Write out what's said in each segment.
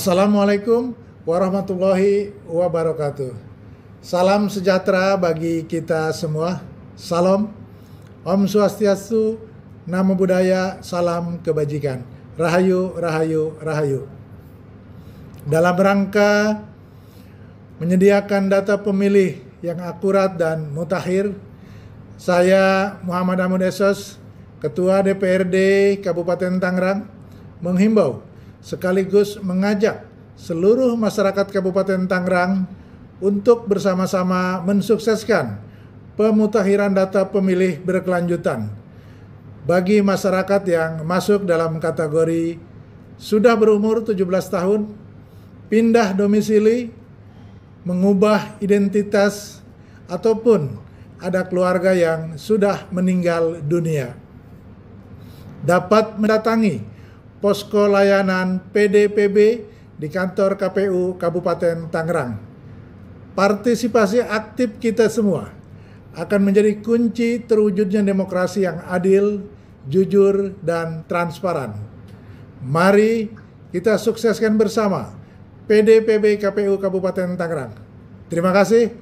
Assalamualaikum warahmatullahi wabarakatuh. Salam sejahtera bagi kita semua. Salam, Om Swastiastu, Namo Buddhaya, salam kebajikan. Rahayu, rahayu, rahayu. Dalam rangka menyediakan data pemilih yang akurat dan mutakhir, saya Muhammad Ahmad Esos, Ketua DPRD Kabupaten Tangerang, menghimbau sekaligus mengajak seluruh masyarakat Kabupaten Tangerang untuk bersama-sama mensukseskan pemutakhiran data pemilih berkelanjutan bagi masyarakat yang masuk dalam kategori sudah berumur 17 tahun, pindah domisili, mengubah identitas, ataupun ada keluarga yang sudah meninggal dunia. Dapat mendatangi posko layanan PDPB di kantor KPU Kabupaten Tangerang. Partisipasi aktif kita semua akan menjadi kunci terwujudnya demokrasi yang adil, jujur, dan transparan. Mari kita sukseskan bersama PDPB KPU Kabupaten Tangerang. Terima kasih.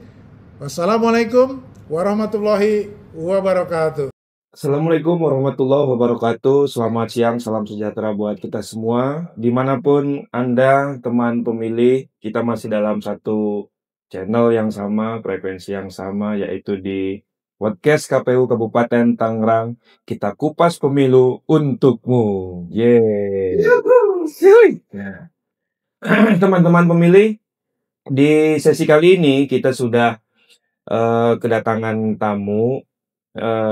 Wassalamualaikum warahmatullahi wabarakatuh. Assalamualaikum warahmatullahi wabarakatuh. Selamat siang, salam sejahtera buat kita semua. Dimanapun Anda, teman pemilih, kita masih dalam satu channel yang sama, frekuensi yang sama, yaitu di podcast KPU Kabupaten Tangerang. Kita kupas pemilu untukmu. Yeay. Nah. Teman-teman pemilih, di sesi kali ini kita sudah kedatangan tamu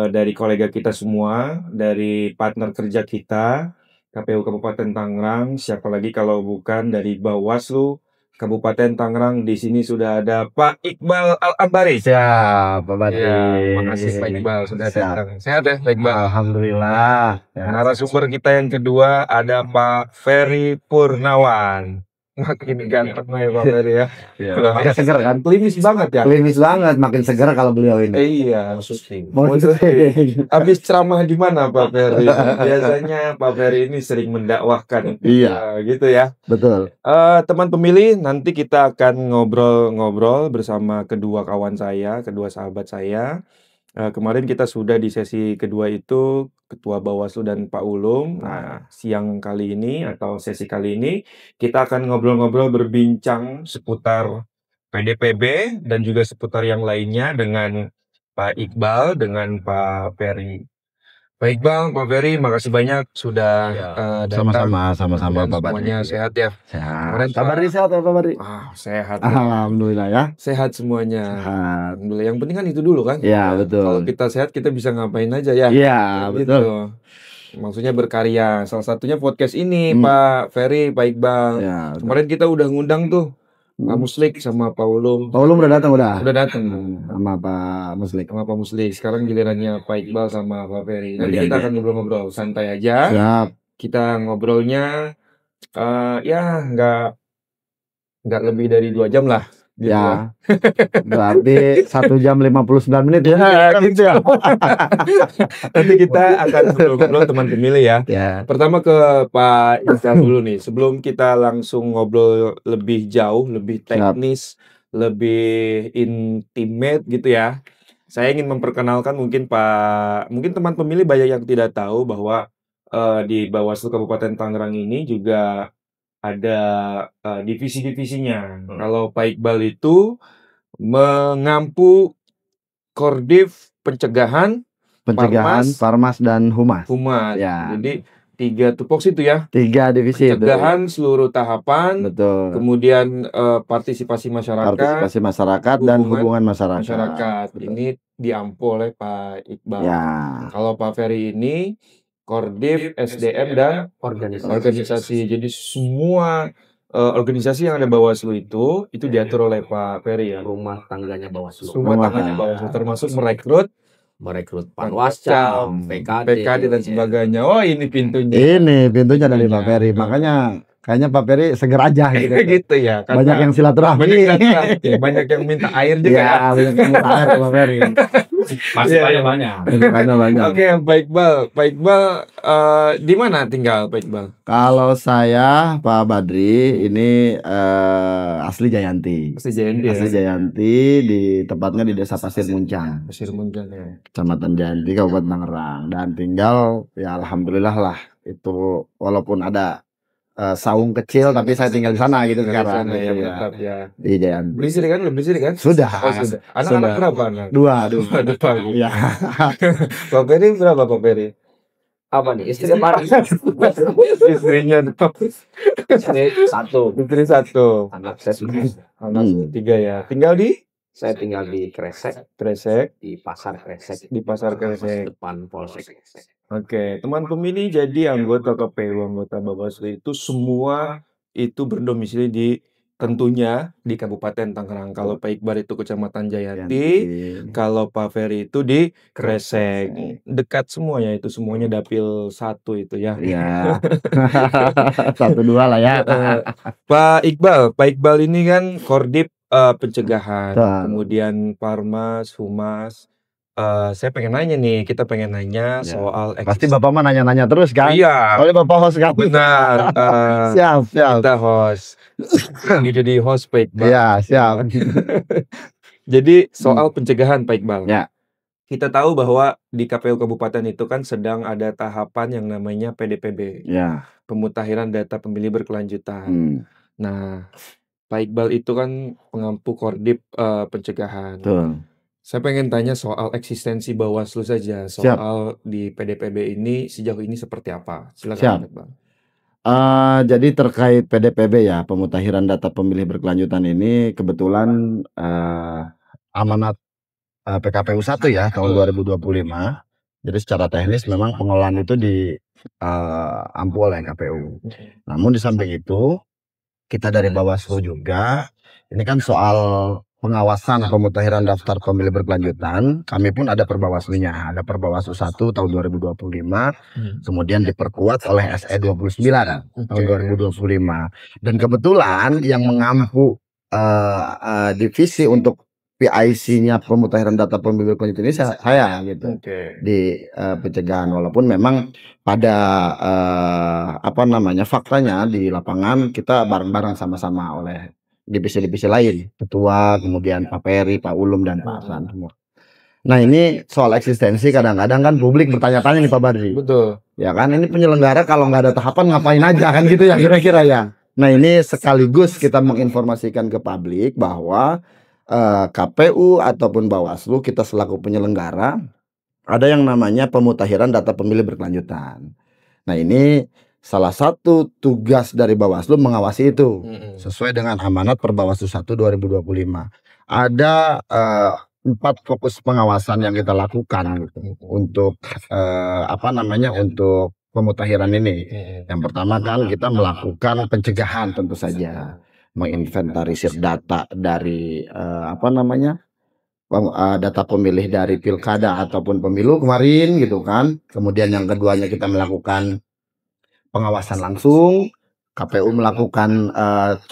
dari kolega kita semua, dari partner kerja kita, KPU Kabupaten Tangerang. Siapa lagi kalau bukan dari Bawaslu Kabupaten Tangerang. Di sini sudah ada Pak Iqbal Al-Ambari. Siap, Pak Badi. Ya, makasih Pak Iqbal sudah datang. Sehat ya, Pak Iqbal? Alhamdulillah. Ya. Narasumber kita yang kedua ada Pak Ferry Purnawan. Makin ganteng ya Pak Ferry ya. Makin seger kan? Klinis banget ya. Klinis banget, makin seger kalau beliau ini. Iya, syuting. Habis ceramah di mana Pak Ferry? Biasanya Pak Ferry ini sering mendakwahkan. Iya, gitu ya. Betul. Teman pemilih, nanti kita akan ngobrol-ngobrol bersama kedua kawan saya, kedua sahabat saya. Kemarin kita sudah di sesi kedua itu Ketua Bawaslu dan Pak Ulum. Nah, siang kali ini atau sesi kali ini kita akan ngobrol-ngobrol berbincang seputar PDPB dan juga seputar yang lainnya dengan Pak Iqbal, dengan Pak Ferry. Pak Iqbal, Pak Ferry, makasih banyak sudah datang. Sama-sama Pak Badi. Semuanya sehat ya? Sehat. Kabar sehat ya Pak Badi? Sehat. Alhamdulillah ya. Sehat semuanya. Sehat. Alhamdulillah. Yang penting kan itu dulu kan? Iya, betul. Kalau kita sehat kita bisa ngapain aja ya? Iya, betul. Gitu. Maksudnya berkarya. Salah satunya podcast ini, Pak Ferry, Pak Iqbal. Ya, kemarin kita udah ngundang tuh Pak Muslik sama Pak Ulum. Pak Ulum udah datang udah? Udah datang. Sama Pak Muslik. Sama Pak Muslik. Sekarang gilirannya Pak Iqbal sama Pak Ferry. Nanti kita akan ngobrol-ngobrol santai aja. Siap. Kita ngobrolnya ya nggak lebih dari 2 jam lah. Gitu ya. Berarti 1 jam 59 menit ya. Gitu ya. Nanti kita akan ngobrol-ngobrol teman pemilih ya. Pertama ke Pak Iqbal dulu nih. Sebelum kita langsung ngobrol lebih jauh, lebih teknis, lebih intimate gitu ya. Saya ingin memperkenalkan mungkin teman pemilih banyak yang tidak tahu bahwa di Bawaslu Kabupaten Tangerang ini juga ada divisi-divisinya. Kalau Pak Iqbal itu mengampu Kordif Pencegahan, Parmas dan Humas. Ya. Jadi 3 tupoksi itu ya. 3 divisi. Pencegahan seluruh tahapan. Betul. Kemudian partisipasi masyarakat. Dan hubungan masyarakat. Ini diampu oleh Pak Iqbal. Ya. Kalau Pak Ferry ini Kordif, SDM, dan organisasi. Jadi semua organisasi yang ada Bawaslu itu diatur oleh Pak Ferry ya. Rumah tangganya Bawaslu. Rumah tangganya Bawaslu termasuk merekrut Panwascam, PKD dan sebagainya. Oh, ini pintunya. Ini pintunya dari Pak Ferry. Makanya kayaknya Pak Ferry seger aja gitu. Gitu ya. Karena Banyak yang silaturahmi. banyak yang minta air juga ya. Ya, banyak yang minta air Pak Ferry. Masih banyak. Banyak. Oke, Pak Iqbal. Pak Iqbal di mana tinggal Pak Iqbal? Kalau saya Pak Badri ini asli Jayanti. Asli Jayanti. Asli Jayanti, di tepatnya di Desa Pasir Muncang, Pasir Muncang ya. Kecamatan Jayanti, Kabupaten Tangerang. Dan tinggal ya alhamdulillah lah, itu walaupun ada saung kecil tapi saya tinggal di sana gitu sekarang. Ya, Iya, mantap ya. di Jayanti. Beli sendiri kan? Beli sendiri kan? Sudah. Oh, sudah. Anak-anak Sudah. berapa anak? Dua. Iya. Ya. Pak Ferry berapa Pak Ferry? Apa nih? Istri apa? Istrinya Istri satu. istri satu, Anak saya sudah. anak tiga ya. Tinggal di Saya tinggal di Kresek, Kresek, di Pasar Kresek, di Pasar Kresek. depan Polsek Kresek. Oke, teman pemilih jadi anggota KPU, anggota Bawaslu itu semua itu berdomisili di tentunya di Kabupaten Tangerang. Kalau Pak Iqbal itu Kecamatan Jayanti, kalau Pak Ferry itu di Kresek. Dekat semuanya itu semuanya dapil 1 itu ya. Iya. 1-2 lah ya. Pak Iqbal ini kan Kordip pencegahan, Betul. kemudian Parmas, Humas. Saya pengen nanya nih, kita pengen nanya Ya. soal Pasti Bapak mah nanya-nanya terus kan? Iya, Oleh Bapak host kan? benar. Siap. Kita host. Ini jadi host Pak Iqbal. Iya, siap. Jadi soal pencegahan Pak Iqbal. Ya. Kita tahu bahwa di KPU Kabupaten itu kan sedang ada tahapan yang namanya PDPB, Ya. pemutakhiran data pemilih berkelanjutan. Nah, Pak Iqbal itu kan pengampu Kordip pencegahan. Betul. Saya pengen tanya soal eksistensi Bawaslu saja, soal di PDPB ini sejauh ini seperti apa? Silakan Siap. Pak Iqbal. Jadi terkait PDPB ya, pemutakhiran data pemilih berkelanjutan ini kebetulan amanat PKPU 1 ya tahun 2025. Jadi secara teknis memang pengelolaan itu diampu oleh KPU. Namun di samping itu kita dari Bawaslu juga ini kan soal pengawasan pemutakhiran daftar pemilih berkelanjutan, kami pun ada Perbawaslunya, ada Perbawaslu 1 tahun 2025, kemudian diperkuat oleh SE 29 tahun 2025. Dan kebetulan yang mengampu divisi untuk PIC-nya pemutakhiran data pemilih berkelanjutan ini saya gitu. Di pencegahan, walaupun memang pada faktanya di lapangan kita bareng-bareng sama-sama oleh divisi-divisi lain, ketua, kemudian Pak Ferry, Pak Ulum, dan Pak Hasan semua. Nah ini soal eksistensi kadang-kadang kan publik bertanya-tanya nih Pak Badri. Betul. Ya kan ini penyelenggara kalau nggak ada tahapan ngapain aja kan gitu ya kira-kira ya. Nah ini sekaligus kita menginformasikan ke publik bahwa KPU ataupun Bawaslu kita selaku penyelenggara ada yang namanya pemutakhiran data pemilih berkelanjutan. Nah ini salah satu tugas dari Bawaslu mengawasi itu sesuai dengan amanat Perbawaslu 1 2025. Ada 4 fokus pengawasan yang kita lakukan gitu, untuk untuk pemutakhiran ini. Yang pertama kan kita melakukan pencegahan tentu saja, menginventarisir data dari data pemilih dari pilkada ataupun pemilu kemarin gitu kan. Kemudian yang keduanya kita melakukan pengawasan langsung, KPU melakukan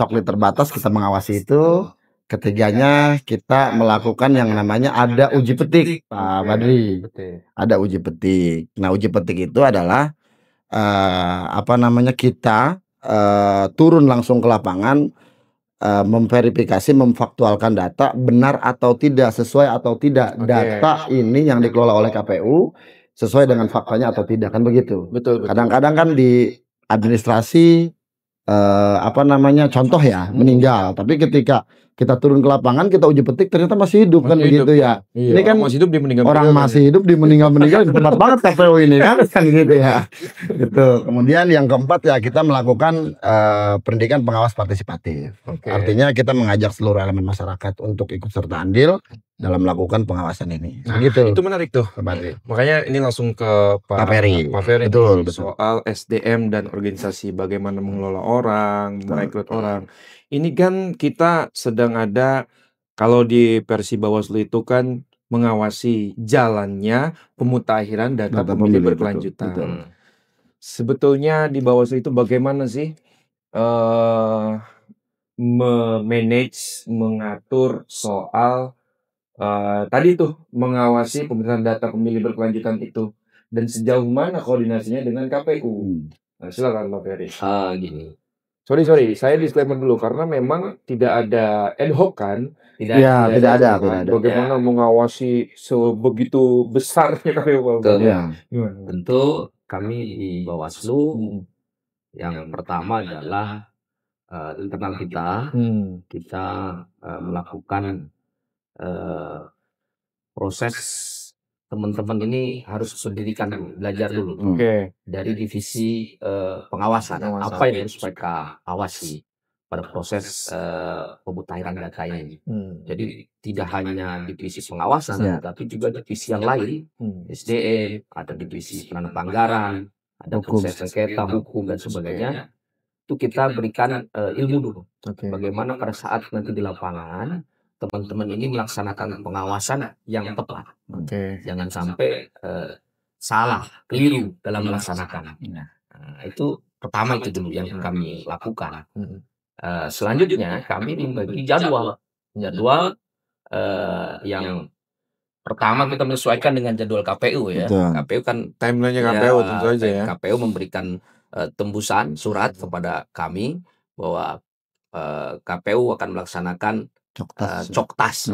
coklit terbatas, kita mengawasi itu. Ketiganya kita melakukan yang namanya ada uji petik, Pak Badri. Ada uji petik. Nah uji petik itu adalah kita turun langsung ke lapangan, memverifikasi, memfaktualkan data benar atau tidak, sesuai atau tidak data ini yang dikelola oleh KPU sesuai dengan faktanya atau tidak, kan begitu. Betul. Kadang-kadang kan di administrasi contoh ya meninggal, tapi ketika kita turun ke lapangan kita uji petik ternyata masih hidup, kan begitu ya. Iya, ini kan masih hidup di meninggal. Orang masih hidup di meninggal hebat banget KPU ini kan gitu ya. Gitu. Kemudian yang keempat ya kita melakukan pendidikan pengawas partisipatif. Artinya kita mengajak seluruh elemen masyarakat untuk ikut serta andil dalam melakukan pengawasan ini. Nah, gitu. Itu menarik tuh. Makanya ini langsung ke Pak Ferry. Betul. Soal SDM dan organisasi, bagaimana mengelola orang, merekrut orang. Ini kan kita sedang ada, kalau di versi Bawaslu itu kan mengawasi jalannya pemutakhiran data pemilih berkelanjutan. Betul. Sebetulnya di Bawaslu itu bagaimana sih mengatur soal tadi tuh mengawasi pembentukan data pemilih berkelanjutan itu dan sejauh mana koordinasinya dengan KPU. Nah, silakan Pak Ferry. Gini, Sorry, saya disclaimer dulu karena memang tidak ada ad hoc kan. tidak Ya, tidak ada. Bagaimana mengawasi sebegitu besarnya KPU Pak Betul. Ferry? Ya. Gimana? tentu kami di Bawaslu yang pertama adalah internal kita melakukan proses teman-teman ini harus pendidikan dulu, belajar dulu Oke. dari divisi pengawasan. Pengawasan. Apa yang harus mereka awasi pada proses pemutahiran data ini. Jadi tidak hanya divisi pengawasan, Ya. tapi juga divisi yang lain, SDM, ada divisi penanganan pelanggaran, ada Hukum. proses sengketa, hukum dan sebagainya. Itu kita berikan ilmu dulu. Oke. Bagaimana pada saat nanti di lapangan teman-teman ini melaksanakan pengawasan yang tepat. Oke. Jangan sampai salah, keliru dalam melaksanakan. Nah, itu pertama itu dulu yang kami lakukan. Selanjutnya kami membagi jadwal yang pertama kita menyesuaikan dengan jadwal KPU ya. Betul. KPU kan Timelinenya KPU tentu aja ya. KPU memberikan tembusan surat kepada kami bahwa KPU akan melaksanakan Coktas.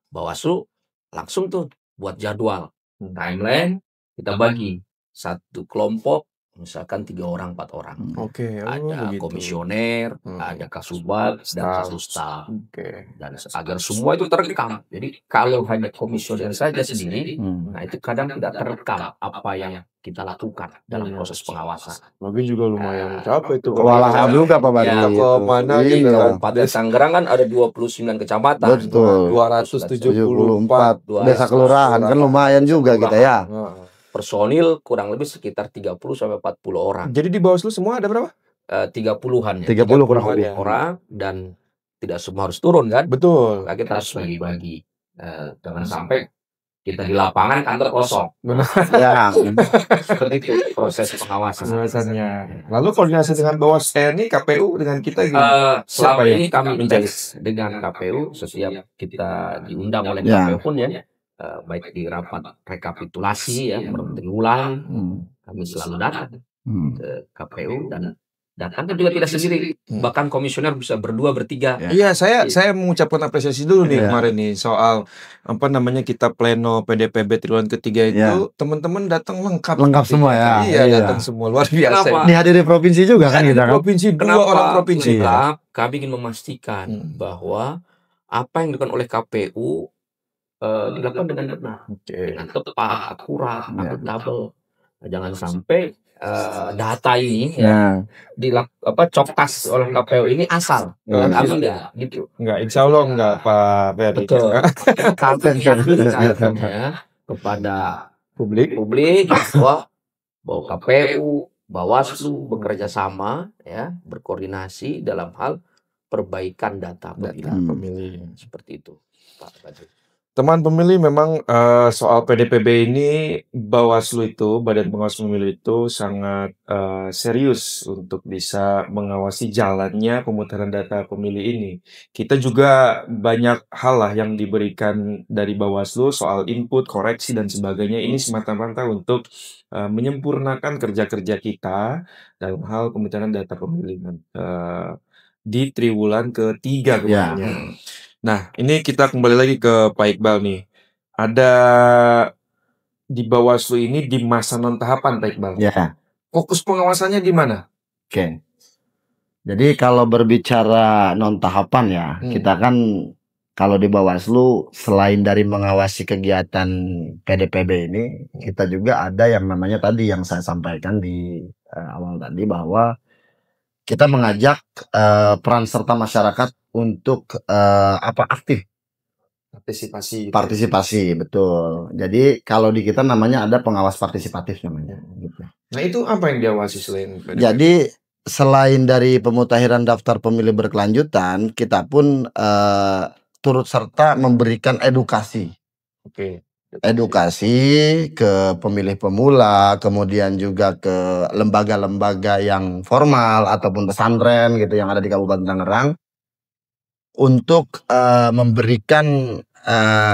Bawaslu langsung tuh buat jadwal timeline, kita bagi satu kelompok misalkan 3 orang 4 orang. Oke. Ada begitu. komisioner, ada kasubag dan kasustaf. Oke. Dan agar semua itu terekam. Jadi kalau hanya komisioner saja sendiri, nah itu kadang tidak terekam apa yang kita lakukan dalam proses pengawasan. Mungkin juga lumayan capek itu. Kewalahan juga Pak Bari. Ya, itu. ke mana Iya. gitu kan. Kabupaten Tangerang kan ada 29 kecamatan. Betul. 274 desa kelurahan kan lumayan juga kita ya. Personil kurang lebih sekitar 30 sampai 40 orang. Jadi di Bawaslu semua ada berapa? 30-an ya. 30 kurang lebih. orang dan tidak semua harus turun kan? Betul. Nah, kita harus bagi-bagi. Jangan sampai kita di lapangan kantor kosong. Ya. Seperti itu proses pengawasan. Pengawasannya. Lalu koordinasi dengan Bawaslu TNI, KPU dengan kita gimana? Selama Siapa ya? ini kami intens dengan KPU setiap kita diundang oleh Ya. KPU pun ya, baik di rapat rekapitulasi ya, ulang, kami selalu datang ke KPU dan datangnya juga tidak sendiri, bahkan komisioner bisa berdua bertiga. Iya, saya mengucapkan apresiasi dulu nih Iya. kemarin nih soal apa namanya kita pleno PDPB triwulan ketiga itu Iya. teman-teman datang lengkap. Semua ya. Iya, datang semua luar biasa. Kenapa? Dihadiri provinsi juga kan kita kan. Provinsi dua Kenapa? orang provinsi. Sebab kami ingin memastikan bahwa apa yang dilakukan oleh KPU dilakukan dengan benar, dengan tepat, akurat, akuntabel. Nah, jangan sampai data ini coktas oleh KPU ini asal, kami enggak gitu. Enggak, insya Allah enggak Pak Ferry. Betul. Kami ya kepada publik bahwa KPU, Bawaslu bekerja sama ya, berkoordinasi dalam hal perbaikan data pemilih. seperti itu, Pak Badri. Teman pemilih memang soal PDPB ini Bawaslu itu, Badan Pengawas Pemilu itu sangat serius untuk bisa mengawasi jalannya pemutaran data pemilih ini. Kita juga banyak hal lah yang diberikan dari Bawaslu soal input, koreksi dan sebagainya. Ini semata-mata untuk menyempurnakan kerja-kerja kita dalam hal pemutaran data pemilih di triwulan ketiga kemarin. Nah, ini kita kembali lagi ke Pak Iqbal nih. Ada di Bawaslu ini di masa non tahapan Pak Iqbal. Ya. Fokus pengawasannya di mana? Oke. Jadi kalau berbicara non tahapan ya, kita kan kalau di Bawaslu selain dari mengawasi kegiatan PDPB ini, kita juga ada yang namanya tadi yang saya sampaikan di awal tadi bahwa kita mengajak peran serta masyarakat untuk aktif partisipasi, betul. Jadi kalau di kita namanya ada pengawas partisipatif namanya. Gitu. Nah itu apa yang diawasi selain PDPB? Jadi selain dari pemutahiran daftar pemilih berkelanjutan, kita pun turut serta memberikan edukasi. Oke. edukasi ke pemilih pemula, kemudian juga ke lembaga-lembaga yang formal ataupun pesantren gitu yang ada di Kabupaten Tangerang untuk memberikan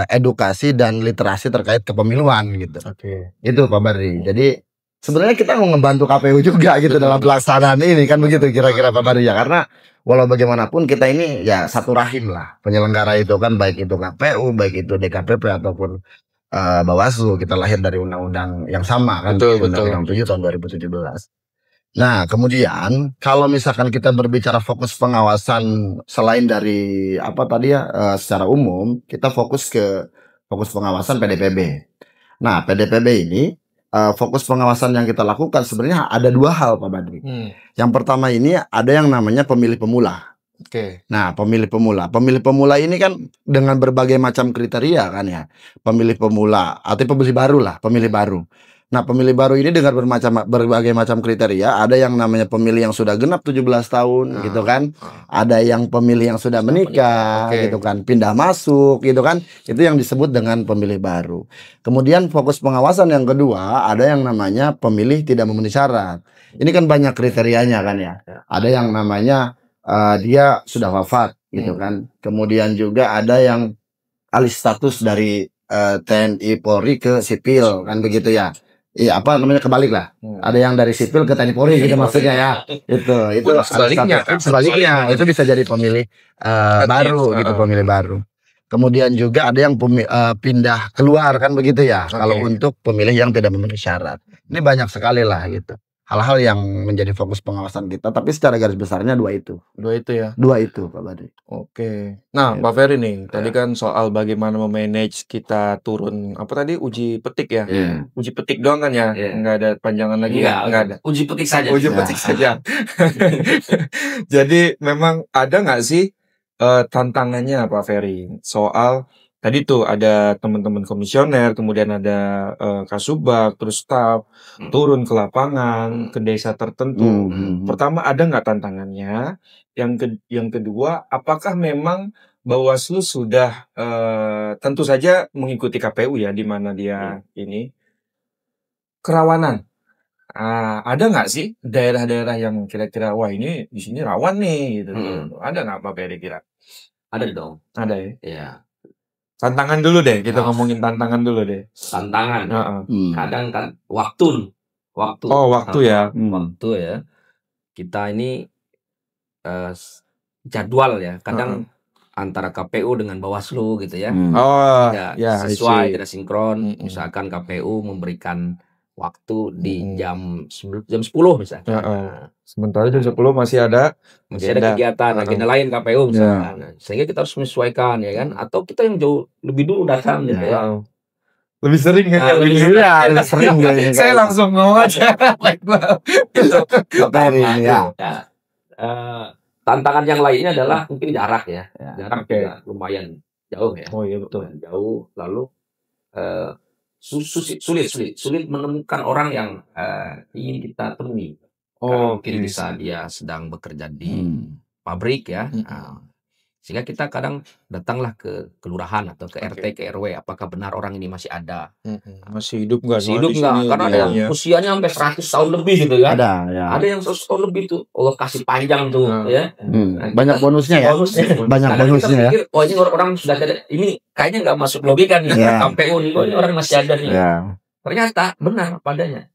edukasi dan literasi terkait kepemiluan gitu. Oke. Itu Pak Bardi. Jadi sebenarnya kita mau ngebantu KPU juga gitu dalam pelaksanaan ini kan begitu kira-kira Pak Bardi ya, karena walau bagaimanapun kita ini ya satu rahim lah penyelenggara itu kan, baik itu KPU, baik itu DKPP ataupun Bawaslu. Kita lahir dari undang-undang yang sama kan, Undang-Undang 7 tahun 2017. Nah, kemudian kalau misalkan kita berbicara fokus pengawasan selain dari apa tadi ya secara umum, kita fokus pengawasan PDPB. Nah, PDPB ini fokus pengawasan yang kita lakukan sebenarnya ada dua hal Pak Badri. Yang pertama ini ada yang namanya pemilih pemula. Oke. Nah, pemilih pemula ini kan dengan berbagai macam kriteria kan ya. Pemilih pemula atau pemilih baru lah, pemilih baru. Nah, pemilih baru ini dengan berbagai macam kriteria. Ada yang namanya pemilih yang sudah genap 17 tahun gitu kan. Ada yang pemilih yang sudah menikah gitu kan, pindah masuk gitu kan. Itu yang disebut dengan pemilih baru. Kemudian fokus pengawasan yang kedua, ada yang namanya pemilih tidak memenuhi syarat. Ini kan banyak kriterianya kan ya. Ada yang namanya dia sudah wafat gitu kan. Kemudian juga ada yang alih status dari TNI Polri ke sipil kan begitu ya. Iya, apa namanya, kebalik lah. Ada yang dari sipil ke TNI Polri gitu maksudnya ya. Itu sebaliknya itu bisa jadi pemilih baru gitu, pemilih baru. Kemudian juga ada yang pindah keluar kan begitu ya. Kalau untuk pemilih yang tidak memenuhi syarat. Ini banyak sekali lah gitu. Hal-hal yang menjadi fokus pengawasan kita, tapi secara garis besarnya dua itu ya. Dua itu Pak Badri. Oke. Nah, Pak Ferry nih, tadi kan soal bagaimana memanage kita turun apa tadi, uji petik ya. Uji petik doang kan ya, nggak ada panjangan lagi ya, nggak ada. Uji petik saja. Uji petik saja. Jadi memang ada nggak sih tantangannya Pak Ferry soal tadi tuh ada teman-teman komisioner, kemudian ada Kasubag, terus staf turun ke lapangan, ke desa tertentu. Pertama, ada nggak tantangannya? Yang kedua, apakah memang Bawaslu sudah tentu saja mengikuti KPU ya, di mana dia ini kerawanan? Ada nggak sih daerah-daerah yang kira-kira wah ini di sini rawan nih gitu. Ada nggak Pak Ferry kira? Ada dong. Ada ya? Iya. Tantangan dulu deh, kita ngomongin tantangan dulu deh. Tantangan. Kadang kan waktu. Oh, waktu ya. Waktu ya. Kita ini jadwal ya. Kadang antara KPU dengan Bawaslu gitu ya. Tidak sesuai, tidak sinkron. Misalkan KPU memberikan waktu di jam 10 misalkan. Sementara jam 10 masih ada kegiatan agenda lain KPU misalkan. Sehingga kita harus menyesuaikan ya kan, atau kita yang jauh lebih dulu datang gitu ya. Lebih sering kan? Lebih sering. Saya langsung ngomong aja. Tantangan yang lainnya adalah mungkin jarak ya. Jarak lumayan jauh ya. Oh iya betul. Jauh, lalu sulit menemukan orang yang ingin kita temui. Mungkin bisa dia sedang bekerja di pabrik ya. Sehingga kita kadang datanglah ke kelurahan atau ke RT, ke RW, apakah benar orang ini masih ada. Masih hidup nggak? Masih hidup nggak? Karena ada yang usianya sampai 100 tahun lebih gitu kan. Ada yang 100 tahun lebih tuh. Allah kasih panjang tuh ya. Banyak bonusnya ya. Banyak bonusnya ya. Oh ini orang sudah ada. Ini kayaknya nggak masuk logika nih. KPU nih. Oh ini orang masih ada nih. Ternyata benar padanya.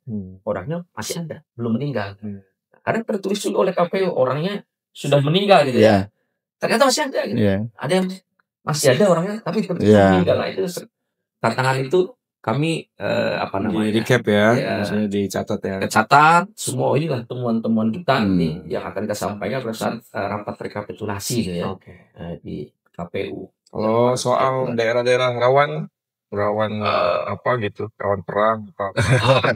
Orangnya masih ada. Belum meninggal. Karena tertulis juga oleh KPU. Orangnya sudah meninggal gitu ya. Ternyata masih ada gitu. Ada yang masih ada orangnya tapi meninggal. Itu tantangan itu kami di recap ya, maksudnya dicatat ya. Catat semua inilah temuan-temuan kita nih yang akan kita sampaikan pada saat rapat rekapitulasi gitu ya. Di KPU. Kalau soal daerah-daerah rawan apa gitu, rawan perang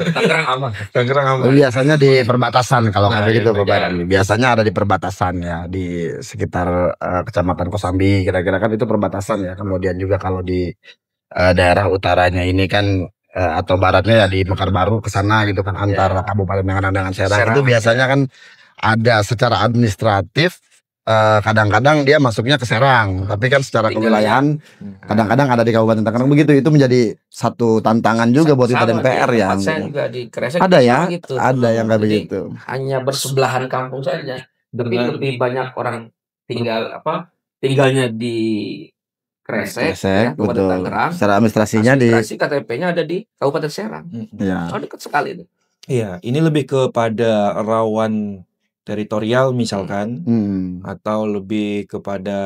Tangerang aman. Biasanya di perbatasan kalau kayak gitu Pak. Biasanya ada di perbatasan ya, di sekitar Kecamatan Kosambi kira-kira kan itu perbatasan ya. Kemudian juga kalau di daerah utaranya ini kan atau baratnya ya di Mekar Baru ke sana gitu kan, antara Kabupaten Tangerang dengan Serang. Itu biasanya kan ada secara administratif kadang-kadang dia masuknya ke Serang, tapi kan secara kewilayahan kadang-kadang ada di Kabupaten Tangerang begitu. Itu menjadi satu tantangan juga buat kita DPR ya. Saya juga di Kresek Ada ya, gitu. ada yang kayak Jadi, begitu. hanya bersebelahan kampung saja, tapi lebih banyak orang tinggalnya di Kresek, Kresek, Kabupaten betul. Tangerang. Secara administrasinya Administrasi KTP-nya ada di Kabupaten Serang. ya. Dekat sekali itu. Iya, ini lebih kepada rawan teritorial misalkan, atau lebih kepada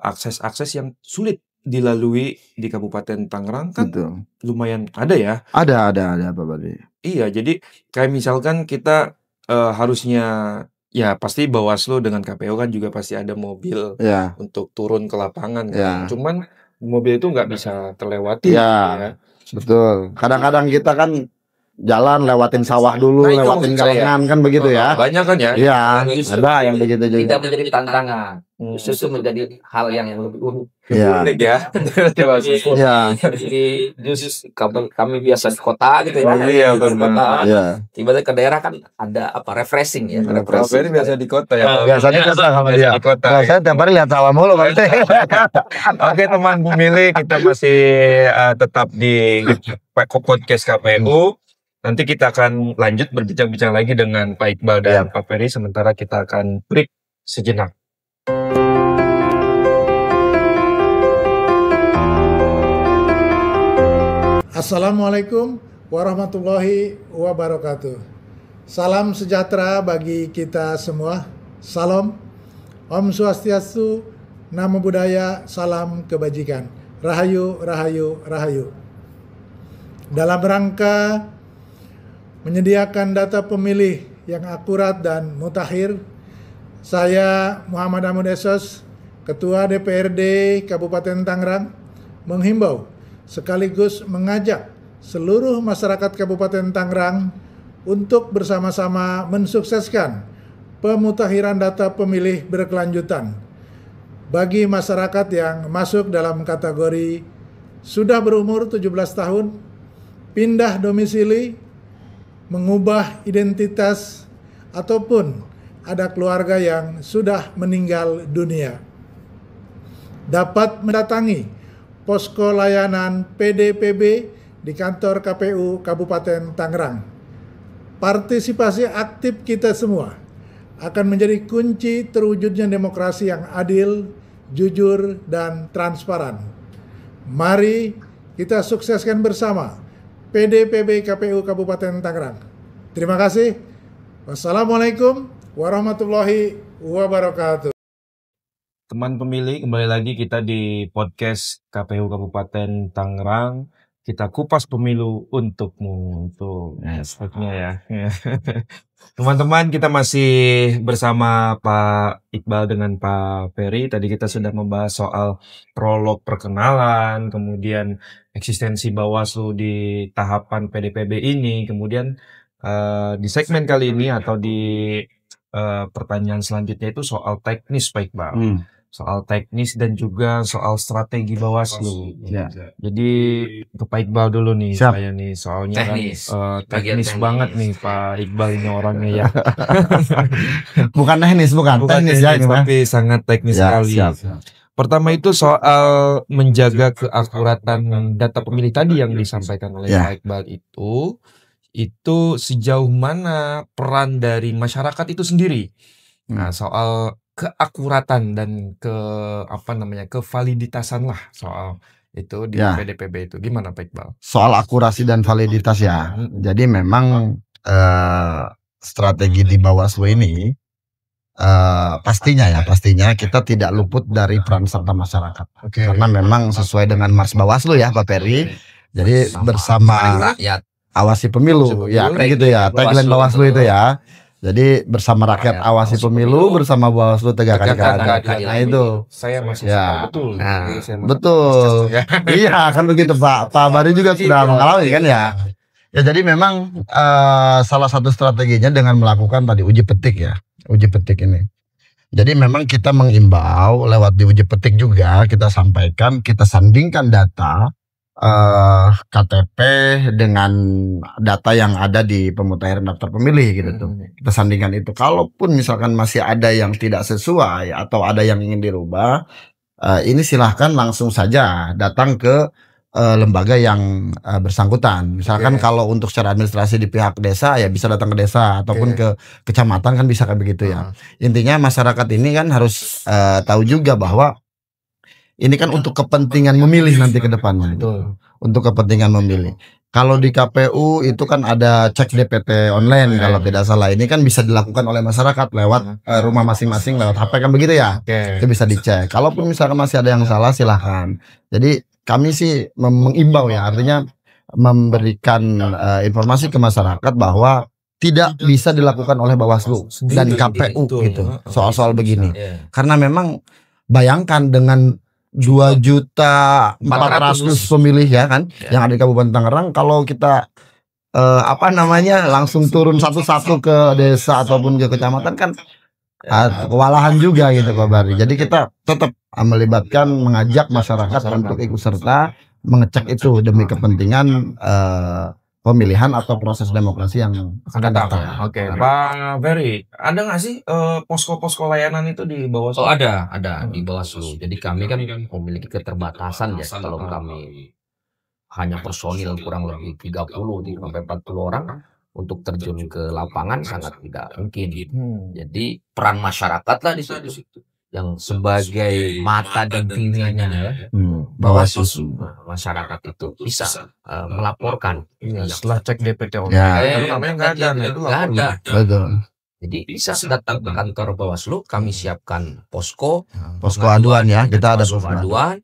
akses-akses yang sulit dilalui di Kabupaten Tangerang kan Betul. lumayan ada ya. Ada Pak Badi. Iya, jadi kayak misalkan kita harusnya ya pasti Bawaslu dengan KPU kan juga pasti ada mobil Ya. untuk turun ke lapangan kan. Ya. Cuman mobil itu nggak bisa terlewati Ya. Betul. Kadang-kadang kita kan jalan lewatin sawah dulu, Nah, itu lewatin maksud saya. galengan kan begitu ya. Banyak kan ya. Iya, Justru ada yang begitu juga. tidak menjadi tantangan, justru itu menjadi hal yang lebih unik. Iya. Unik ya. Coba sih. Iya. Jadi justru kami biasa di kota gitu ya. Iya, Di kota. benar. Iya. Tiba-tiba ke daerah kan ada refreshing ya. Kalau Ferry biasa di kota ya. Biasanya kota sama dia. Di kota. Kalau saya tiap hari lihat sawah mulu Pak. Oke teman pemilih, kita masih tetap di podcast KPU. Nanti kita akan lanjut berbincang-bincang lagi dengan Pak Iqbal dan Pak Ferry. Sementara kita akan break sejenak. Assalamualaikum warahmatullahi wabarakatuh. Salam sejahtera bagi kita semua. Salam, Om Swastiastu, Namo Buddhaya, salam kebajikan. Rahayu, rahayu, rahayu. Dalam rangka menyediakan data pemilih yang akurat dan mutakhir, saya Muhammad Ahmad Esos, Ketua DPRD Kabupaten Tangerang, menghimbau sekaligus mengajak seluruh masyarakat Kabupaten Tangerang untuk bersama-sama mensukseskan pemutakhiran data pemilih berkelanjutan bagi masyarakat yang masuk dalam kategori sudah berumur 17 tahun, pindah domisili, mengubah identitas, ataupun ada keluarga yang sudah meninggal dunia. Dapat mendatangi posko layanan PDPB di kantor KPU Kabupaten Tangerang. Partisipasi aktif kita semua akan menjadi kunci terwujudnya demokrasi yang adil, jujur, dan transparan. Mari kita sukseskan bersama PDPB KPU Kabupaten Tangerang. Terima kasih. Wassalamualaikum warahmatullahi wabarakatuh. Teman pemilih, kembali lagi kita di podcast KPU Kabupaten Tangerang. Kita kupas pemilu untukmu. Tuh, speknya ya. Teman-teman, kita masih bersama Pak Iqbal dengan Pak Ferry. Tadi kita sudah membahas soal prolog perkenalan, kemudian eksistensi Bawaslu di tahapan PDPB ini, kemudian di segmen kali ini atau di pertanyaan selanjutnya itu soal teknis Pak Iqbal. Soal teknis dan juga soal strategi Bawaslu. Ya. Jadi ke Pak Iqbal dulu nih, Siap. saya nih soalnya Teknis. kan Bagian teknis teknis. banget nih Pak Iqbal ini orangnya ya. Bukan teknis, bukan teknis ya ini, Pak. tapi sangat teknis Ya, sekali. siap. Pertama itu soal menjaga keakuratan data pemilih tadi yang disampaikan oleh Ya. Pak Iqbal itu sejauh mana peran dari masyarakat itu sendiri. Nah, soal keakuratan dan kevaliditasan lah soal itu di Ya. PDPB itu gimana Pak Iqbal? Soal akurasi dan validitas ya. Jadi memang strategi di Bawaslu ini pastinya kita tidak luput dari peran serta masyarakat. Karena memang sesuai dengan Mars Bawaslu ya Pak Ferry. Jadi bersama rakyat. awasi pemilu ya kayak gitu ya. Tagline Bawaslu itu ya. Jadi bersama rakyat awasi pemilu, bersama Bawaslu tegakkan keadilan. Nah itu. Saya masih Ya. betul. Nah, Jadi saya masih- betul. Iya kan begitu Pak. Pak Bari juga sudah mengalami kan ya. Ya jadi memang salah satu strateginya dengan melakukan tadi uji petik ya. Uji petik ini. Jadi memang kita mengimbau lewat di uji petik juga kita sampaikan, kita sandingkan data KTP dengan data yang ada di pemutahiran daftar pemilih gitu tuh. Kita sandingkan itu. Kalaupun misalkan masih ada yang tidak sesuai atau ada yang ingin dirubah, ini silahkan langsung saja datang ke lembaga yang bersangkutan. Misalkan kalau untuk secara administrasi di pihak desa ya bisa datang ke desa ataupun ke kecamatan kan bisa kayak begitu ya. Intinya masyarakat ini kan harus tahu juga bahwa ini kan untuk kepentingan memilih nanti ke depannya. Untuk kepentingan memilih. Kalau di KPU itu kan ada cek DPT online kalau tidak salah. Ini kan bisa dilakukan oleh masyarakat lewat rumah masing-masing lewat HP kan begitu ya. Itu bisa dicek. Kalaupun misalkan masih ada yang salah silahkan. Jadi kami sih mengimbau ya, artinya memberikan informasi ke masyarakat bahwa tidak bisa dilakukan oleh Bawaslu dan KPU gitu soal-soal begini. Karena memang bayangkan dengan 2.400.000 pemilih ya kan yang ada di Kabupaten Tangerang, kalau kita langsung turun satu-satu ke desa ataupun ke kecamatan kan kewalahan juga gitu Pak Bari. Jadi kita tetap melibatkan, mengajak masyarakat untuk ikut serta mengecek itu demi kepentingan pemilihan atau proses demokrasi yang akan datang. Oke, Pak Ferry, ada nggak sih posko-posko layanan itu di Bawaslu? Oh ada di Bawaslu. Jadi kami kan memiliki keterbatasan ya, kalau kami hanya personil kurang lebih 30 sampai 40 orang untuk terjun ke lapangan sangat tidak mungkin. Jadi peran masyarakat lah di situ yang sebagai mata dan telinganya ya. Bawaslu masyarakat itu bisa melaporkan. Setelah cek DPT online, namanya nggak ada. Betul. Jadi bisa datang ke kantor Bawaslu, kami siapkan posko aduan ya. Kita ada posko aduan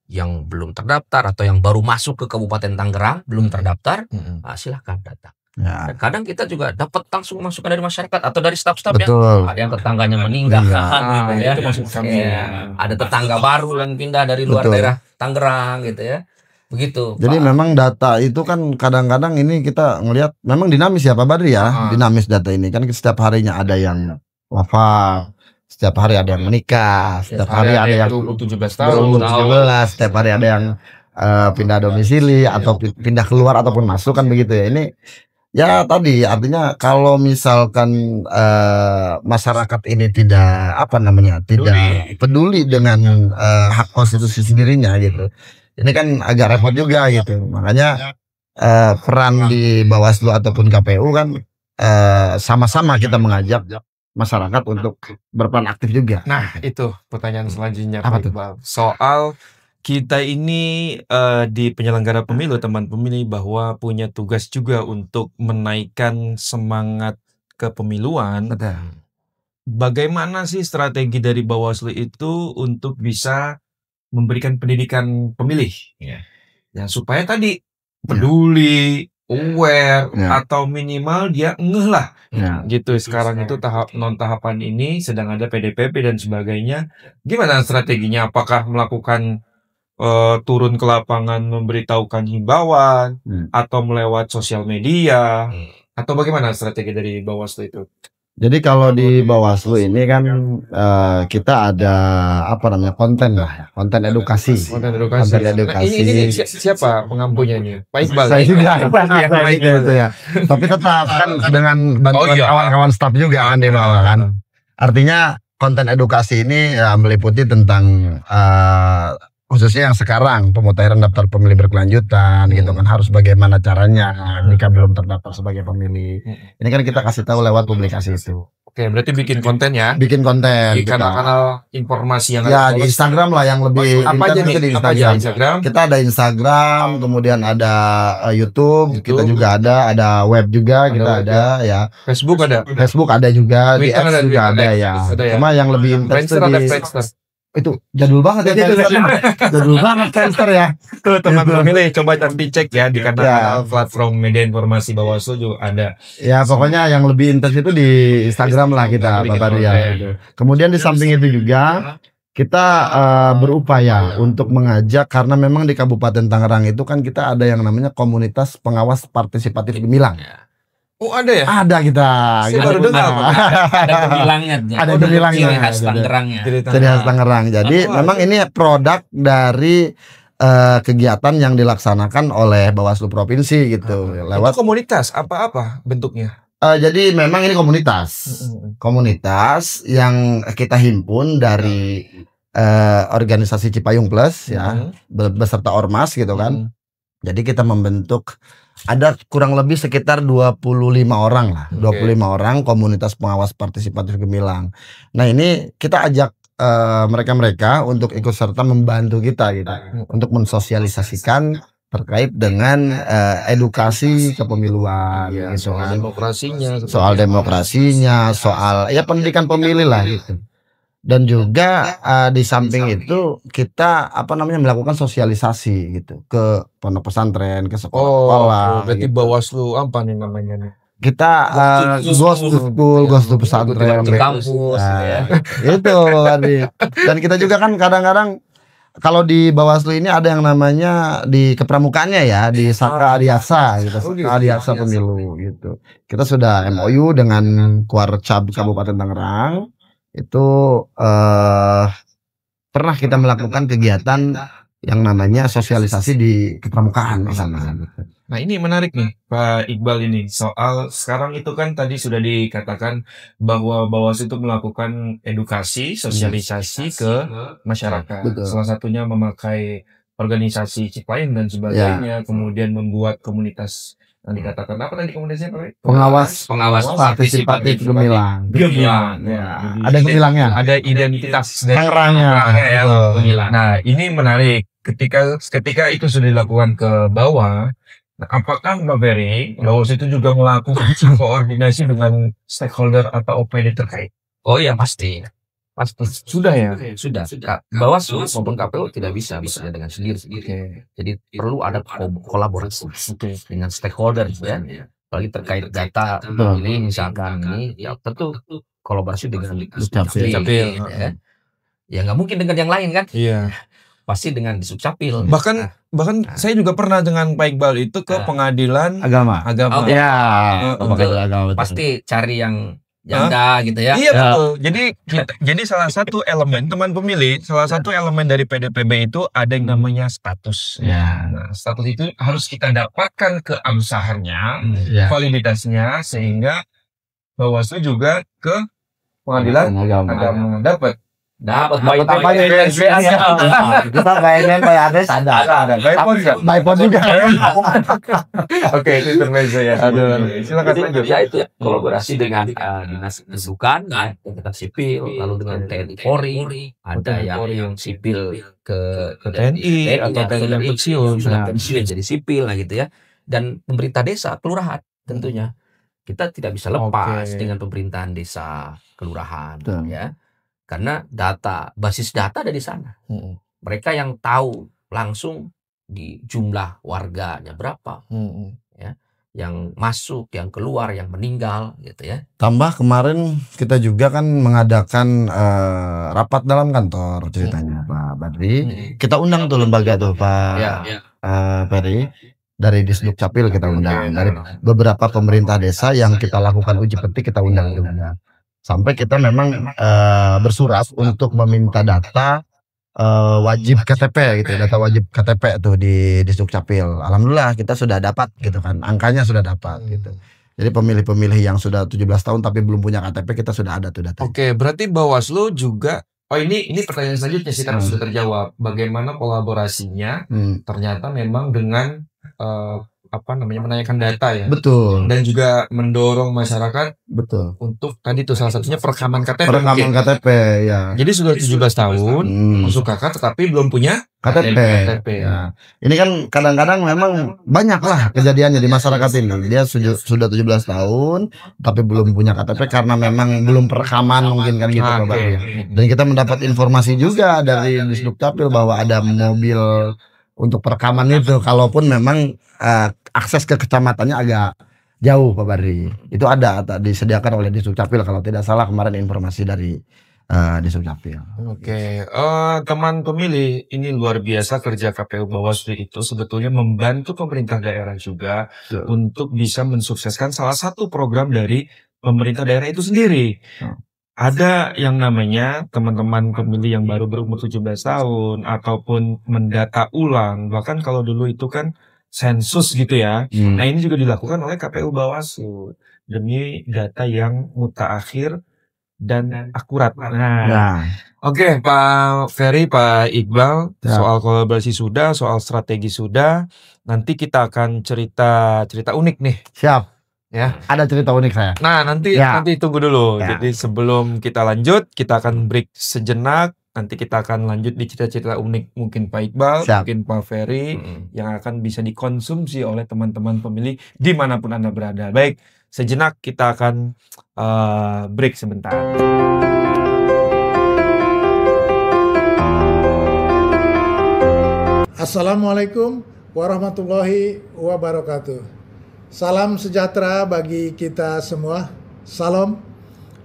yang belum terdaftar atau yang baru masuk ke Kabupaten Tangerang belum terdaftar, silahkan datang. Ya. Kadang kita juga dapat langsung masukan dari masyarakat atau dari staf-staf ya. Ada yang tetangganya meninggal, itu maksud kami. Ada tetangga baru yang pindah dari luar daerah Tangerang gitu ya. Begitu. Jadi memang data itu kan kadang-kadang ini kita ngelihat memang dinamis ya Pak Badri ya. Dinamis data ini kan setiap harinya ada yang wafat, setiap hari ada yang menikah, setiap hari ada yang 17 tahun, setiap hari ada yang pindah domisili atau pindah keluar ataupun masuk kan begitu ya. Ini ya tadi artinya kalau misalkan masyarakat ini tidak tidak peduli dengan hak konstitusi sendirinya gitu, ini kan agak repot juga gitu. Makanya peran di Bawaslu ataupun KPU kan sama-sama kita mengajak masyarakat untuk berperan aktif juga. Nah itu pertanyaan selanjutnya Apa tuh? Soal kita ini di penyelenggara pemilu, teman pemilih, bahwa punya tugas juga untuk menaikkan semangat kepemiluan. Bagaimana sih strategi dari Bawaslu itu untuk bisa memberikan pendidikan pemilih ya supaya tadi peduli, aware, atau minimal dia ngeh lah gitu. Sekarang itu tahap non tahapan ini sedang ada PDPP dan sebagainya. Gimana strateginya? Apakah melakukan turun ke lapangan memberitahukan himbauan atau melewat sosial media atau bagaimana strategi dari Bawaslu itu? Jadi kalau di Bawaslu ini kan kita ada konten lah, konten edukasi. Nah, ini siapa pengampunya ini? Pak Iqbal. Saya juga gitu ya. Tapi tetap kan dengan bantuan kawan-kawan staf juga kan di bawah kan. Artinya konten edukasi ini meliputi tentang khususnya yang sekarang pemutahiran daftar pemilih berkelanjutan gitu kan, harus bagaimana caranya jika belum terdaftar sebagai pemilih. Ini kan kita kasih tahu lewat publikasi itu. Oke, berarti bikin konten ya? Bikin konten di kanal-kanal informasi yang ya di Instagram lah yang lebih apa aja nih? Di Instagram? Kita ada Instagram, kemudian ada YouTube, kita juga ada web juga, kita ada ya. Facebook ada juga, di X juga ada ya. Cuma yang lebih intens itu jadul banget ya, jadul banget Friendster ya. Tuh teman pemilih coba nanti cek ya di kanal platform media informasi Bawaslu juga ada. Ya pokoknya yang lebih intens itu di Instagram lah kita Pak Bari ya. Kemudian di samping itu juga kita berupaya untuk mengajak, karena memang di Kabupaten Tangerang itu kan kita ada yang namanya komunitas pengawas partisipatif gemilang. Oh ada ya? Ada kita. Baru dengar. Ada gemilangnya. Ada gemilangnya. Ciri khas Tangerangnya. Ciri khas Tangerang. Jadi memang ini produk dari kegiatan yang dilaksanakan oleh Bawaslu Provinsi gitu lewat Itu komunitas apa bentuknya? jadi memang ini komunitas yang kita himpun dari organisasi Cipayung Plus ya beserta ormas gitu kan. Jadi kita membentuk ada kurang lebih sekitar 25 orang lah, 25 orang komunitas pengawas partisipatif gemilang. Nah, ini kita ajak mereka-mereka untuk ikut serta membantu kita gitu untuk mensosialisasikan terkait dengan edukasi kepemiluan gitu kan. Soal demokrasinya, soal ya pendidikan pemilih lah gitu. Dan juga di samping itu kita melakukan sosialisasi gitu ke pondok pesantren, ke sekolah. Berarti gitu. Bawaslu apa nih namanya nih? Kita Ghost to pesantren, kampus ya. Itu tadi. Dan kita juga kan kadang-kadang kalau di Bawaslu ini ada yang namanya di kepramukaannya ya, di Saka Adiaksa gitu, Saka Adiaksa Pemilu gitu. Kita sudah MOU dengan Kuarcap Kabupaten Tangerang. Itu pernah kita melakukan kegiatan yang namanya sosialisasi di kepramukaan di sana. Nah, ini menarik nih Pak Iqbal ini soal sekarang itu kan tadi sudah dikatakan bahwa Bawaslu itu melakukan edukasi, sosialisasi ke masyarakat. Betul. Salah satunya memakai organisasi Cipayung dan sebagainya, kemudian membuat komunitas yang dikatakan apa tadi komunitasnya Pak? Pengawas partisipatif gemilang. Ya. Ada gemilangnya. Ada identitas dari Tangerangnya. ya, gemilang. Nah, ini menarik ketika itu sudah dilakukan ke bawah. Nah, apakah Mbak Ferry, Bawaslu itu juga melakukan koordinasi dengan stakeholder atau OPD terkait? Oh iya pasti. Sudah ya? Sudah. Bawaslu maupun KPU tidak bisa bekerja dengan sendiri. Jadi perlu ada kolaborasi dengan stakeholder ya. Apalagi terkait data ini misalkan ini ya tentu kolaborasi dengan Dukcapil ya. Ya nggak mungkin dengan yang lain kan? Iya. Pasti dengan Disdukcapil. Bahkan saya juga pernah dengan Pak Iqbal itu ke pengadilan agama. Ya. Agama. Pasti cari yang janda gitu ya. Iya betul. Jadi salah satu elemen teman pemilih, salah satu elemen dari PDPB itu ada yang namanya status. Ya. Nah, status itu harus kita dapatkan keabsahannya, validitasnya sehingga Bawaslu juga ke pengadilan agama dapat apanya kita bayangin kayak ada Bypon juga. Oke, itu intermezzo ya. Silakan lanjut. Ya itu ya kolaborasi dengan dinas pendidikan, dengan sipil, lalu dengan TNI Polri, ada yang sipil ke TNI atau TNI yang pensiun jadi sipil lah gitu ya. Dan pemerintah desa, kelurahan tentunya kita tidak bisa lepas dengan pemerintahan desa, kelurahan ya. Karena basis data ada di sana. Mereka yang tahu langsung di jumlah warganya berapa, ya, yang masuk, yang keluar, yang meninggal, gitu ya. Tambah kemarin kita juga kan mengadakan rapat dalam kantor ceritanya Pak Badri. Kita undang tuh lembaga tuh Pak Ferry. Dari Disdukcapil kita undang, dari beberapa pemerintah desa yang kita lakukan uji petik kita undang juga. Sampai kita memang bersurat untuk meminta data wajib KTP gitu, data wajib KTP tuh di Disdukcapil. Alhamdulillah kita sudah dapat gitu kan, angkanya sudah dapat gitu. Jadi pemilih-pemilih yang sudah 17 tahun tapi belum punya KTP kita sudah ada tuh data. Oke, berarti Bawaslu juga ini pertanyaan selanjutnya sih karena sudah terjawab. Bagaimana kolaborasinya ternyata memang dengan menanyakan data ya. Betul. Dan juga mendorong masyarakat untuk tadi tuh salah satunya perekaman KTP. Perekaman KTP ya. Jadi sudah 17 tahun masuk KK tetapi belum punya KTP. Ya. Ini kan kadang-kadang memang banyak lah kejadiannya di masyarakat ini. Dia sudah 17 tahun tapi belum punya KTP karena memang belum perekaman mungkin kan gitu Bapak ya. Dan kita mendapat informasi juga dari Disdukcapil bahwa ada mobil untuk perekaman itu, kalaupun memang akses ke kecamatannya agak jauh Pak Badri. Itu ada disediakan oleh Disdukcapil kalau tidak salah kemarin informasi dari Disdukcapil. Oke, teman pemilih, ini luar biasa kerja KPU Bawaslu itu sebetulnya membantu pemerintah daerah juga untuk bisa mensukseskan salah satu program dari pemerintah daerah itu sendiri. ada yang namanya teman-teman pemilih yang baru berumur 17 tahun ataupun mendata ulang, bahkan kalau dulu itu kan sensus gitu ya. Nah, ini juga dilakukan oleh KPU Bawaslu demi data yang mutakhir dan akurat. Nah, oke, Pak Ferry, Pak Iqbal, soal kolaborasi sudah, soal strategi sudah. Nanti kita akan cerita unik nih. Siap. Ya, ada cerita unik saya. Nah, nanti tunggu dulu. Jadi sebelum kita lanjut, kita akan break sejenak. Nanti kita akan lanjut di cerita-cerita unik mungkin Pak Iqbal, mungkin Pak Ferry, yang akan bisa dikonsumsi oleh teman-teman pemilih dimanapun Anda berada. Baik, sejenak kita akan break sebentar. Assalamualaikum warahmatullahi wabarakatuh. Salam sejahtera bagi kita semua. Salam,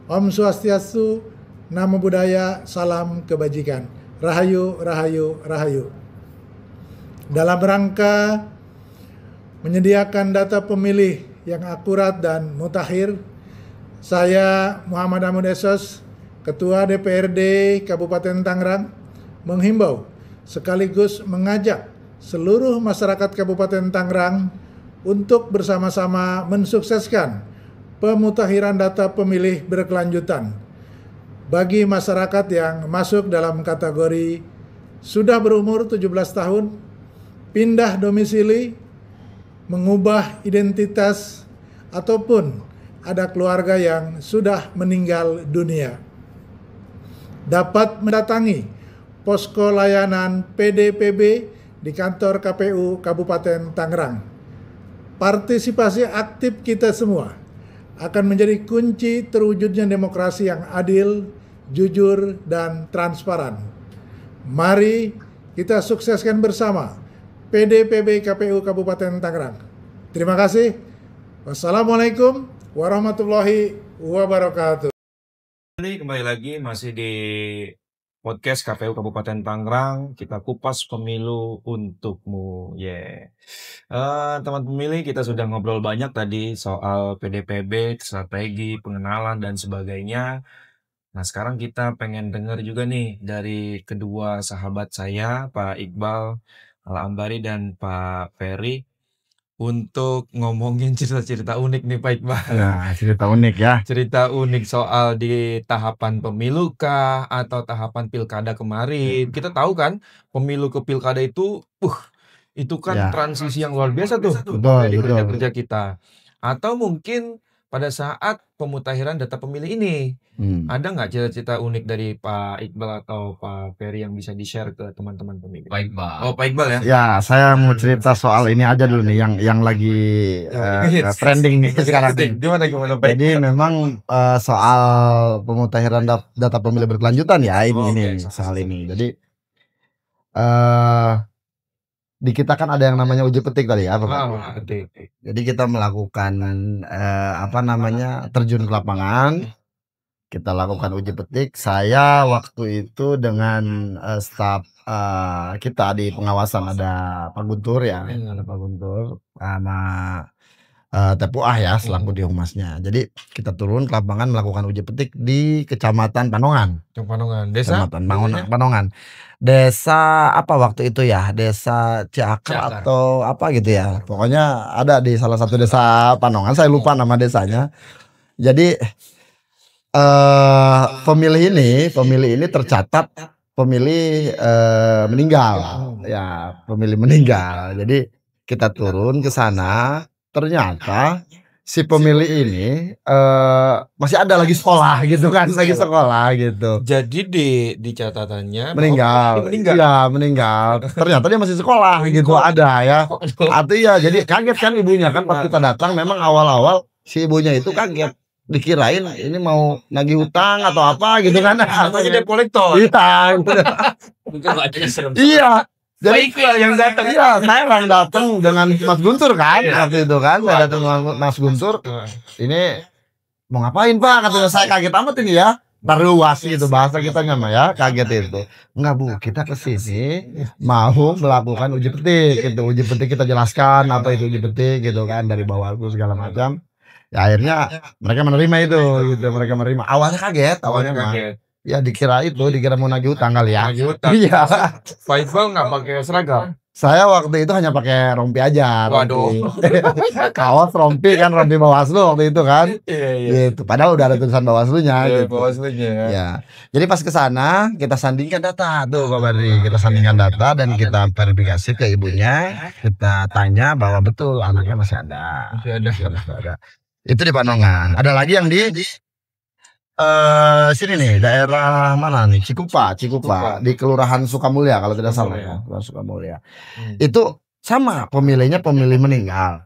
Om Swastiastu, Namo Buddhaya, salam kebajikan. Rahayu, rahayu, rahayu. Dalam rangka menyediakan data pemilih yang akurat dan mutakhir, saya Muhammad Amun Esos, Ketua DPRD Kabupaten Tangerang, menghimbau sekaligus mengajak seluruh masyarakat Kabupaten Tangerang untuk bersama-sama mensukseskan pemutakhiran data pemilih berkelanjutan bagi masyarakat yang masuk dalam kategori sudah berumur 17 tahun, pindah domisili, mengubah identitas, ataupun ada keluarga yang sudah meninggal dunia. Dapat mendatangi posko layanan PDPB di kantor KPU Kabupaten Tangerang. Partisipasi aktif kita semua akan menjadi kunci terwujudnya demokrasi yang adil, jujur, dan transparan. Mari kita sukseskan bersama PDPB KPU Kabupaten Tangerang. Terima kasih. Wassalamualaikum warahmatullahi wabarakatuh. Kembali lagi masih di podcast KPU Kabupaten Tangerang, kita kupas pemilu untukmu. Teman pemilih, kita sudah ngobrol banyak tadi soal PDPB, strategi, pengenalan, dan sebagainya. Nah, sekarang kita pengen dengar juga nih dari kedua sahabat saya, Pak Iqbal Al-Ambari dan Pak Ferry, untuk ngomongin cerita-cerita unik nih Pak Iqbal. Nah, cerita unik ya. Cerita unik soal di tahapan pemilu kah atau tahapan pilkada kemarin. Kita tahu kan pemilu ke pilkada itu kan transisi yang luar biasa tuh di kerja kita. Atau mungkin pada saat pemutakhiran data pemilih ini, ada nggak cerita-cerita unik dari Pak Iqbal atau Pak Ferry yang bisa di-share ke teman-teman pemilih? Pak Iqbal. Oh, Pak Iqbal ya? Ya, saya mau cerita soal ini aja dulu nih, yang lagi trending nih sekarang. Gimana Pak? Jadi memang soal pemutakhiran data pemilih berkelanjutan ya, ini soal ini. Jadi di kita kan ada yang namanya uji petik tadi ya, Pak. Jadi kita melakukan terjun ke lapangan. Kita lakukan uji petik. Saya waktu itu dengan staf kita di pengawasan ada Pak Guntur ya, ada Pak Guntur sama Tepuah ya selaku di humasnya. Jadi kita turun ke lapangan melakukan uji petik di Kecamatan Panongan. Desa? Kecamatan Panongan. Desa apa waktu itu ya? Desa Ciakar atau apa gitu ya. Pokoknya ada di salah satu desa Panongan. Saya lupa nama desanya. Jadi pemilih ini tercatat pemilih meninggal ya, pemilih meninggal. Jadi kita turun ke sana, ternyata si pemilih ini masih ada lagi sekolah gitu kan, lagi sekolah gitu. Jadi di catatannya meninggal. Iya, meninggal. Ternyata dia masih sekolah gitu, ada ya. Artinya jadi kaget kan ibunya kan pas kita datang, memang awal-awal si ibunya itu kaget. Dikirain ini mau nagih hutang atau apa gitu kan. Jadi debt collector. Iya. Iya. Jadi yang datang. Iya, saya yang datang dengan Mas Guntur kan. Waktu itu kan saya datang dengan Mas Guntur. Ini mau ngapain Pak? Katanya saya kaget amat ini ya. Terluas gitu bahasa kita mah ya, kaget itu. Enggak Bu, kita ke sini mau melakukan uji petik gitu. Uji petik kita jelaskan apa itu uji petik gitu kan, dari Bawaslu segala macam. Ya akhirnya mereka menerima itu gitu, mereka menerima. Awalnya kaget, mah. Ya dikira mau nagih utang kali ya. Iya. Pak Iqbal nggak pakai seragam. Saya waktu itu hanya pakai rompi aja. Waduh. Kaos rompi kan, rompi Bawaslu waktu itu kan. Iya. Gitu. Padahal udah ada tulisan Bawaslunya gitu. Bawaslunya ya. Ya. Jadi pas ke sana kita sandingkan data tuh Pak Badri. Kita sandingkan data dan kita verifikasi ke ibunya. Kita tanya bahwa betul anaknya masih ada. Masih ada. Itu di Panongan. Ada lagi yang di sini nih, daerah mana nih? Cikupa di Kelurahan Sukamulya kalau tidak salah ya, Kelurahan Sukamulya. Itu sama pemilihnya pemilih meninggal.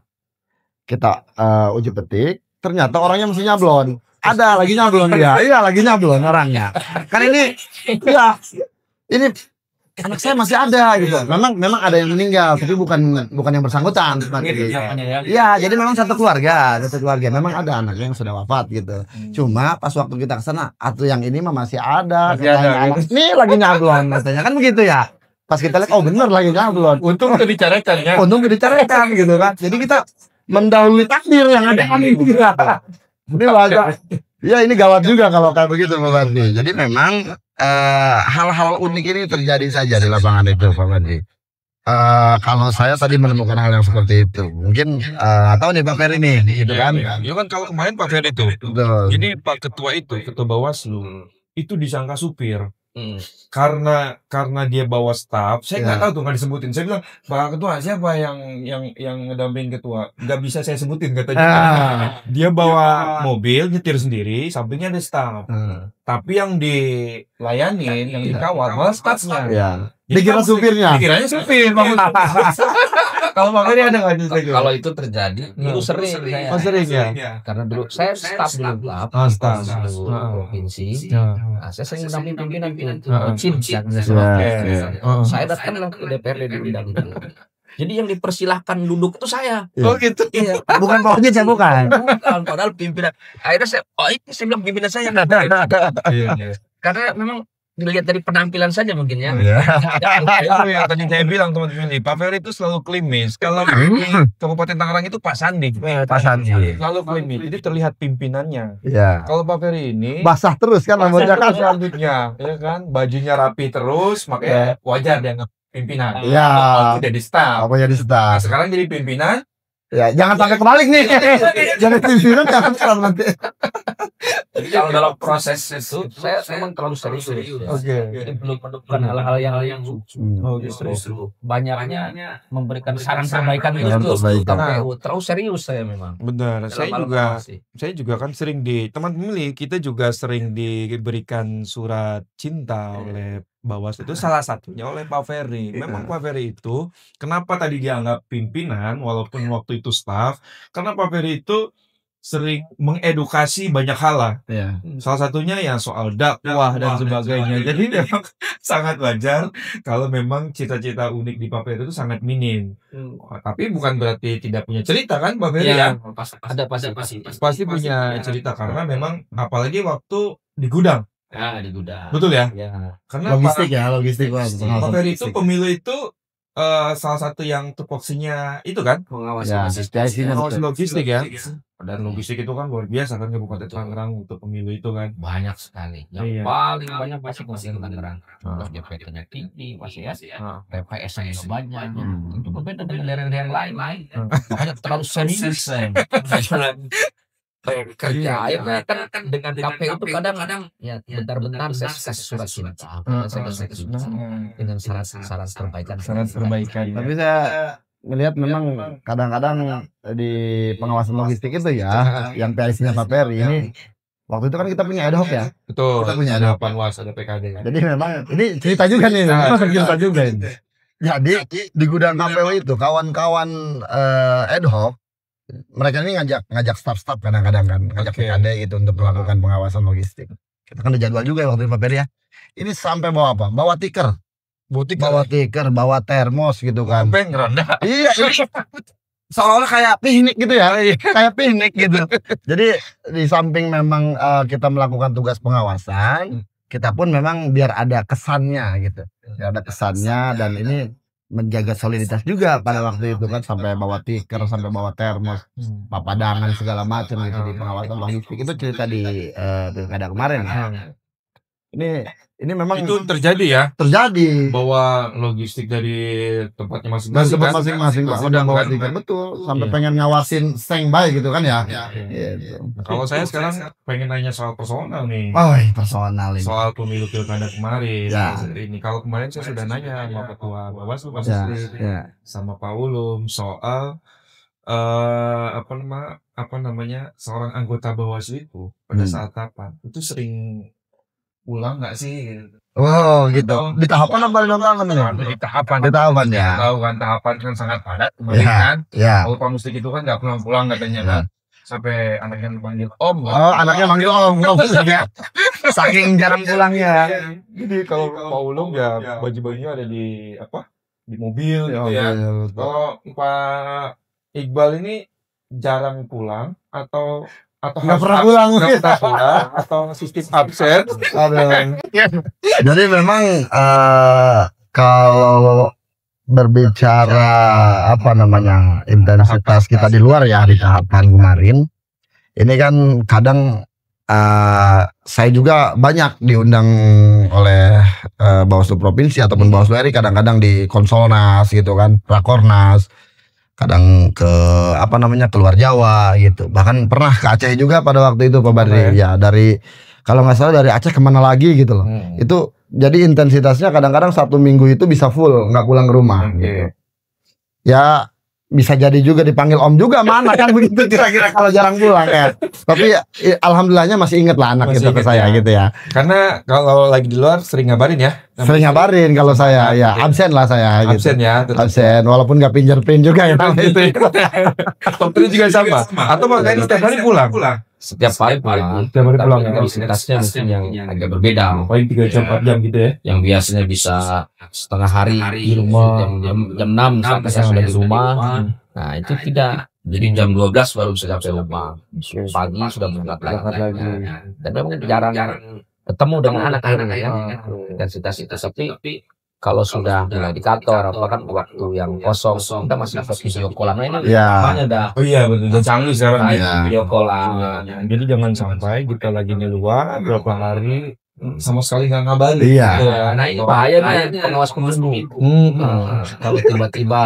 Kita uji petik, ternyata orangnya mesti nyablon. Ada lagi nyablon dia. Iya, lagi nyablon orangnya. Kan ini ya ini anak saya masih ada gitu. Memang ada yang meninggal, tapi bukan yang bersangkutan. Iya, jadi memang satu keluarga. Memang ada anaknya yang sudah wafat gitu. Cuma pas waktu kita kesana, atau yang ini mah masih ada. Ini lagi nyablon katanya kan begitu ya. Pas kita lihat, oh bener lagi nyablon. Untung itu dicarikan ya. Untung dicarikan gitu kan. Jadi kita mendahului takdir yang ada gitu. Ini agak, ya ini gawat juga kalau kayak begitu Pak Badri. Jadi memang hal-hal unik ini terjadi saja di lapangan itu Pak Badri. Kalau saya tadi menemukan hal yang seperti itu, mungkin atau nih Pak Ferry nih, gitu kan? Ya kan kalau kemarin Pak Ferry itu, jadi Pak Ketua Bawaslu itu disangka supir. Karena dia bawa staf, saya nggak tahu tuh, nggak disebutin. Saya bilang, Pak Ketua siapa yang ngedampingin ketua? Nggak bisa saya sebutin katanya. Dia bawa mobil nyetir sendiri, sampingnya ada staf. Tapi yang dilayanin, yang dikawal malah stafnya. Ya. Dikira supirnya. Dikiranya supir. Kalau Pak Ferry ada nggak di situ? Kalau itu terjadi, dulu sering saya. Oh sering ya. Karena dulu saya staf dulu staf provinsi. Nah, saya sering mendampingi pimpinan saya datang ke DPRD diundang itu. Jadi yang dipersilahkan duduk itu saya. Oh gitu. Iya. Bukan Pak Ojek, saya bukan. Padahal pimpinan. Akhirnya saya bilang pimpinan saya nggak ada. Karena memang dilihat dari penampilan saja mungkin ya. Itu yang tadi saya bilang teman-teman, Pak Ferry itu selalu klimis. Kalau Kabupaten Tangerang itu Pak Sandi. Selalu klimis. Jadi terlihat pimpinannya. Iya. Kalau Pak Ferry ini basah terus kan rambutnya kan. selanjutnya, ya kan, bajunya rapi terus, makanya wajar dia pimpinan. Iya. Waktu jadi staf. Apa jadi Nah, staf? sekarang jadi pimpinan. Ya, jangan sampai kebalik nih. Jangan pimpinan jangan sekarang nanti. Jadi kalau dalam proses itu saya memang terlalu serius. Jadi belum menemukan hal-hal yang justru banyaknya memberikan saran perbaikan itu KPU terlalu serius saya memang. Benar. Saya juga kan sering teman pemilih kita juga sering diberikan surat cinta oleh Bawaslu, itu salah satunya oleh Pak Ferry. Memang Pak Ferry itu kenapa tadi dianggap pimpinan walaupun waktu itu staf, karena Pak Ferry itu sering mengedukasi banyak hal lah. Salah satunya ya soal dakwah dan sebagainya. Jadi memang sangat wajar kalau memang cita-cita unik di Pak Ferry itu sangat minim. Tapi bukan berarti tidak punya cerita kan Pak Ferry ya? Pasti punya cerita, karena memang apalagi waktu di gudang. Di gudang. Betul ya? Karena logistik Pak Ferry itu pemilu itu salah satu yang tupoksinya itu kan Mengawasi logistik ya. Dan logistik itu kan luar biasa kan Kabupaten Tangerang untuk pemilu itu kan. Banyak sekali. Yang paling banyak masih Tangerang. Terus DPT-nya tinggi masih ya. TPS-nya juga banyak. Itu berbeda dengan daerah-daerah yang lain. Makanya terlalu serius saya. Kerja akhirnya kan dengan KPU itu kadang-kadang ya bentar-bentar saya kasih surat cinta, dengan syarat perbaikan. Tapi saya melihat memang kadang-kadang di pengawasan logistik itu ya, yang PIC-nya Pak Ferry ini, waktu itu kan kita punya ad hoc ya. Betul. Kita punya ad hoc. Panwas ada PKD. Jadi memang ini cerita juga nih, cerita juga ini. Jadi di gudang KPU itu kawan-kawan ad hoc, mereka ini ngajak staf-staf kadang-kadang kan, ngajak PKD gitu untuk melakukan pengawasan logistik. Kita kan ada jadwal juga waktu itu Pak Ferry ya. Ini sampai bawa apa? Bawa tiker, bawa termos gitu kan. Sampai ngeronda. Iya, seolah-olah kayak piknik gitu ya, kayak piknik gitu. Jadi di samping memang kita melakukan tugas pengawasan, kita pun memang biar ada kesannya gitu. Biar ada kesannya, dan ini menjaga soliditas juga pada waktu itu kan, sampai bawa tikar, sampai bawa termos, papadangan segala macam gitu di pengawasan logistik. Itu cerita di pilkada kemarin ya. Ini memang Itu terjadi ya, terjadi. bawa logistik dari tempatnya Dan masing-masing tempat kan? masing-masing Pak udah bawa tikar, betul, sampai Iya. pengen ngawasin standby gitu kan ya. Gitu. Kalau saya sekarang pengen nanya soal personal nih, Oh, personal ini. soal pemilu pilkada kemarin. Ya. Ini kalau kemarin saya sudah nanya sama ketua Bawaslu Pak Ya, Susri, ya. sama Pak Ulum soal apa namanya seorang anggota Bawaslu itu pada saat tahapan itu sering pulang nggak sih? Oh, gitu. Di tahapan apa di tangan nih? Di tahapan, Di tahapan ya. tahu kan tahapan kan sangat padat kemarin Ya. kan. Ya. Kalau Pak Mustik itu kan nggak pulang-pulang katanya kan. Sampai anaknya dipanggil Om. Oh, anaknya manggil Om ya. Saking jarang pulangnya. Jadi kalau Pak Ulum ya baju-bajunya ada di apa? Di mobil gitu ya. Kalau Pak Iqbal ini jarang pulang atau Nggak pernah pulang. nggak pernah pulang atau sistem absen. Jadi memang kalau berbicara apa namanya intensitas kita di luar ya di tahapan kemarin, ini kan kadang saya juga banyak diundang oleh Bawaslu provinsi ataupun Bawaslu RI, kadang-kadang di Konsolnas gitu kan, Rakornas, kadang ke apa namanya keluar Jawa gitu, bahkan pernah ke Aceh juga pada waktu itu Pak Badri. Ya dari kalau nggak salah dari Aceh kemana lagi gitu loh. Itu jadi intensitasnya kadang-kadang 1 minggu itu bisa full nggak pulang ke rumah gitu. Ya bisa jadi juga dipanggil Om juga mana kan begitu kira-kira kalau jarang pulang ya. Tapi alhamdulillahnya masih inget lah anak Masih itu ke inget saya ya. gitu ya. Karena kalau lagi di luar sering ngabarin ya. Sering ngabarin kalau saya ya absen lah saya gitu. Absen ya. Absen walaupun nggak fingerprint juga ya. Top 3 juga sama. Atau makanya setiap hari pulang. Setiap hari pulang. Setiap hari pulang ya. Intensitasnya mungkin yang agak berbeda. Paling 3 jam 4 jam gitu ya. Yang biasanya bisa setengah hari di rumah, jam 6 sampai saya sudah di rumah. Nah itu tidak. Jadi jam 12 baru bisa sampai rumah. Pagi sudah berangkat lagi. Dan memang jarang ketemu dengan anak akhirnya ya. Intensitas itu. Tapi kalau sudah mulai di kantor atau kan waktu yang kosong, kita masih bisa video callan ini. Ya. Banyak dah. Oh iya betul, dan canggih sekarang Iya. Video callan. Jadi jangan sampai kita lagi di luar berapa hari sama sekali nggak ngabarin. Iya. Nah ini bahaya nih pengawas pemilu. Kalau tiba-tiba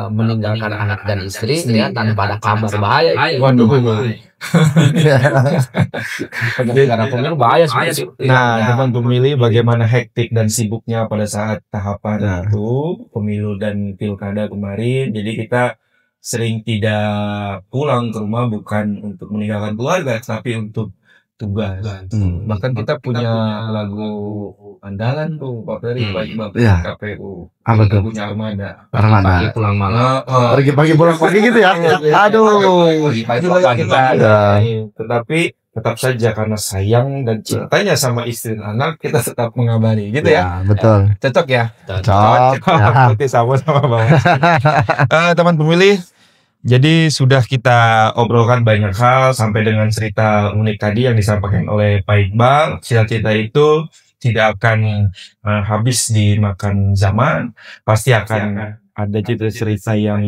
meninggalkan anak dan istri ya tanpa ada kabar, bahaya. Waduh. Penyelenggara pemilu bahaya seperti itu. Nah, teman pemilih bagaimana hektik dan sibuknya pada saat tahapan itu pemilu dan pilkada kemarin. Jadi kita sering tidak pulang ke rumah bukan untuk meninggalkan keluarga, tapi untuk tugas. Bahkan kita punya lagu andalan tuh Pak Ferry, Pak Iqbal, Iya. KPU. Apa tuh? Lagunya Armada. Armada. Pulang malam. Pagi-pagi pulang pagi gitu ya. Aduh. Pagi Ya. Tetapi tetap saja karena sayang dan cintanya sama istri dan anak, kita tetap mengabari gitu ya. Betul. Cocok ya? Cocok. Ya. Berarti sama-sama Bang. Teman pemilih, jadi sudah kita obrolkan banyak hal sampai dengan cerita unik tadi yang disampaikan oleh Pak Iqbal. Cerita-cerita itu tidak akan habis dimakan zaman, pasti akan ada cerita-cerita yang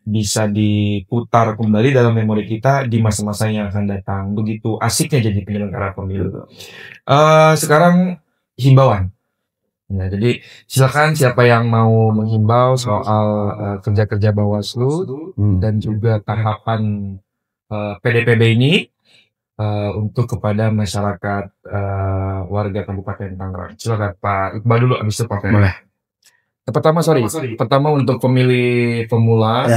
bisa diputar kembali dalam memori kita di masa-masa yang akan datang. Begitu asiknya jadi penyelenggara pemilu. Sekarang himbauan. Nah, jadi silakan siapa yang mau menghimbau soal kerja-kerja Bawaslu dan juga tahapan PDPB ini untuk kepada masyarakat warga Kabupaten Tangerang. Silakan Pak Iqbal dulu, habis itu Pak Ferry. Boleh. Pertama untuk pemilih pemula,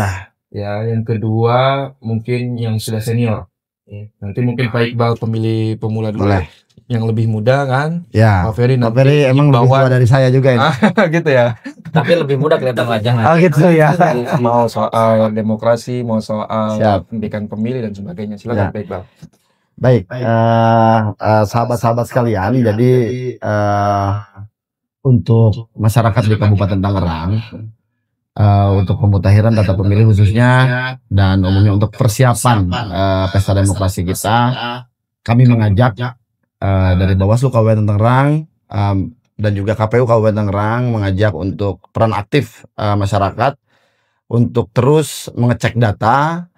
ya. Yang kedua mungkin yang sudah senior. Nanti mungkin Pak Iqbal pemilih pemula dulu. Boleh. Yang lebih muda kan, Ya. Pak Ferry Pak Ferry emang lebih tua dari saya juga ini. gitu ya. Tapi lebih mudah kelihatan wajahnya. Oh gitu ya. Mau soal demokrasi, mau soal Siap. pendidikan pemilih dan sebagainya. Silakan Pak Iqbal. Baik, sahabat-sahabat sekalian, jadi untuk masyarakat di Kabupaten Tangerang, untuk pemutahiran data pemilih khususnya dan umumnya untuk persiapan pesta demokrasi kita, kami mengajak dari Bawaslu Kabupaten Tangerang dan juga KPU Kabupaten Tangerang mengajak untuk peran aktif masyarakat untuk terus mengecek data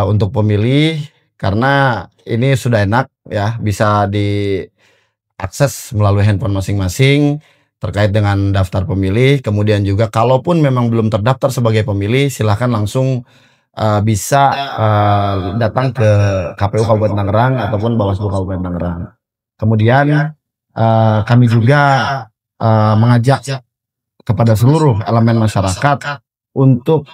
untuk pemilih, karena ini sudah enak ya, bisa diakses melalui handphone masing-masing terkait dengan daftar pemilih. Kemudian juga kalaupun memang belum terdaftar sebagai pemilih, silahkan langsung bisa datang ke KPU Kabupaten Tangerang ataupun Bawaslu Kabupaten Tangerang. Kemudian kami juga mengajak kepada seluruh elemen masyarakat untuk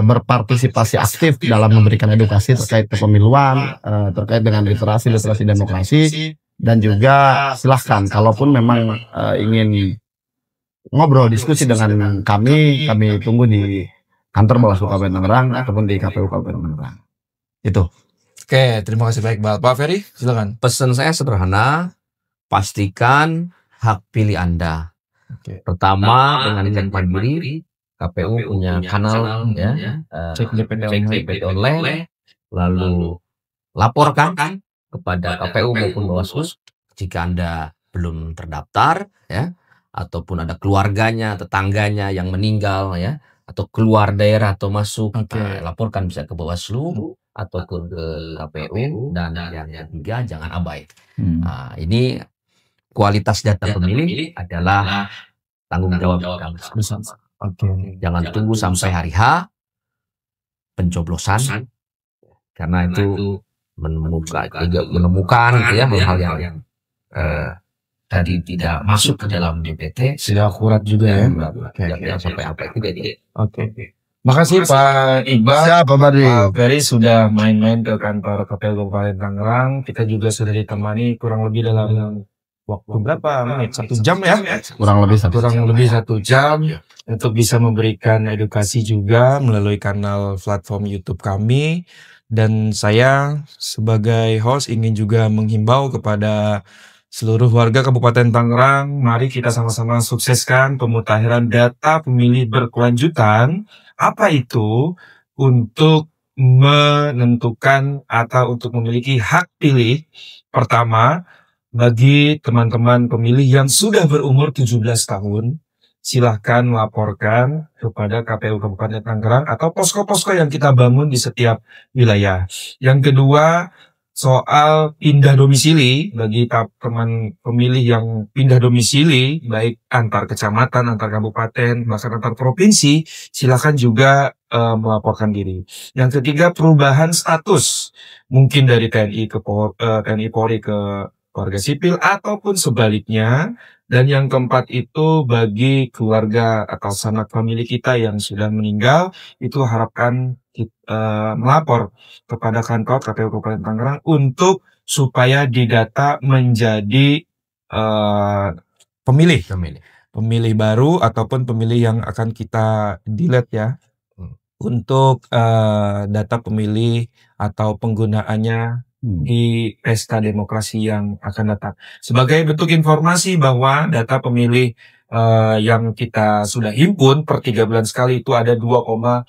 berpartisipasi aktif dalam memberikan edukasi terkait kepemiluan, terkait dengan literasi demokrasi, dan juga silahkan kalaupun memang ingin ngobrol diskusi dengan kami tunggu di kantor Bawaslu Kabupaten Tangerang ataupun di KPU Kabupaten Tangerang. Itu. Oke, terima kasih baik Pak Ferry, silakan. Pesan saya sederhana, pastikan hak pilih Anda. Pertama, dengan cek mandiri, KPU punya kanal ya, Cek DPT online, lalu laporkan kepada KPU maupun Bawaslu jika Anda belum terdaftar ya, ataupun ada keluarganya, tetangganya yang meninggal ya, atau keluar daerah atau masuk, laporkan bisa ke Bawaslu atau ke KPU, dan yang ketiga jangan abai. Nah, ini kualitas data pemilih adalah tanggung jawab kita bersama. Jangan tunggu sampai hari H pencoblosan, karena itu menemukan ya hal yang tadi tidak masuk ke dalam DPT, sudah akurat juga ya. Jangan sampai apa itu jadi. Makasih Pak Iqbal. Siapa Badi? Pak Ferry sudah main-main ke kantor KPU Kabupaten Tangerang. Kita juga sudah ditemani kurang lebih dalam waktu berapa menit? 1 jam ya? Kurang lebih 1 jam untuk bisa memberikan edukasi juga melalui kanal platform YouTube kami. Dan saya sebagai host ingin juga menghimbau kepada seluruh warga Kabupaten Tangerang, mari kita sama-sama sukseskan pemutahiran data pemilih berkelanjutan. Apa itu? Untuk menentukan atau untuk memiliki hak pilih. Pertama, bagi teman-teman pemilih yang sudah berumur 17 tahun, silahkan laporkan kepada KPU Kabupaten Tangerang atau posko-posko yang kita bangun di setiap wilayah. Yang kedua, soal pindah domisili, bagi teman pemilih yang pindah domisili, baik antar kecamatan, antar kabupaten, bahkan antar provinsi, silakan juga melaporkan diri. Yang ketiga, perubahan status, mungkin dari TNI ke TNI Polri ke keluarga sipil ataupun sebaliknya. Dan yang keempat itu bagi keluarga atau sanak famili kita yang sudah meninggal, itu harapkan melapor kepada kantor KPU Kabupaten Tangerang untuk supaya didata menjadi pemilih baru ataupun pemilih yang akan kita delete ya, untuk data pemilih atau penggunaannya di pesta demokrasi yang akan datang. Sebagai bentuk informasi bahwa data pemilih yang kita sudah himpun per 3 bulan sekali itu ada 2,4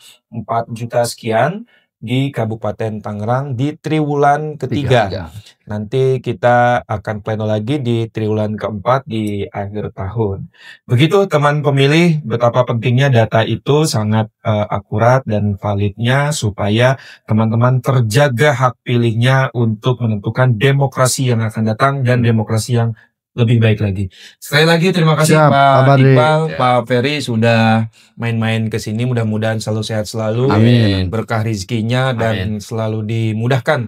juta sekian di Kabupaten Tangerang di triwulan ketiga. Nanti kita akan pleno lagi di triwulan keempat di akhir tahun. Begitu teman pemilih, betapa pentingnya data itu sangat akurat dan validnya supaya teman-teman terjaga hak pilihnya untuk menentukan demokrasi yang akan datang dan demokrasi yang lebih baik lagi. Sekali lagi terima kasih Pak Iqbal, Pak Ferry sudah main-main ke sini. Mudah-mudahan selalu sehat selalu, berkah rezekinya dan selalu dimudahkan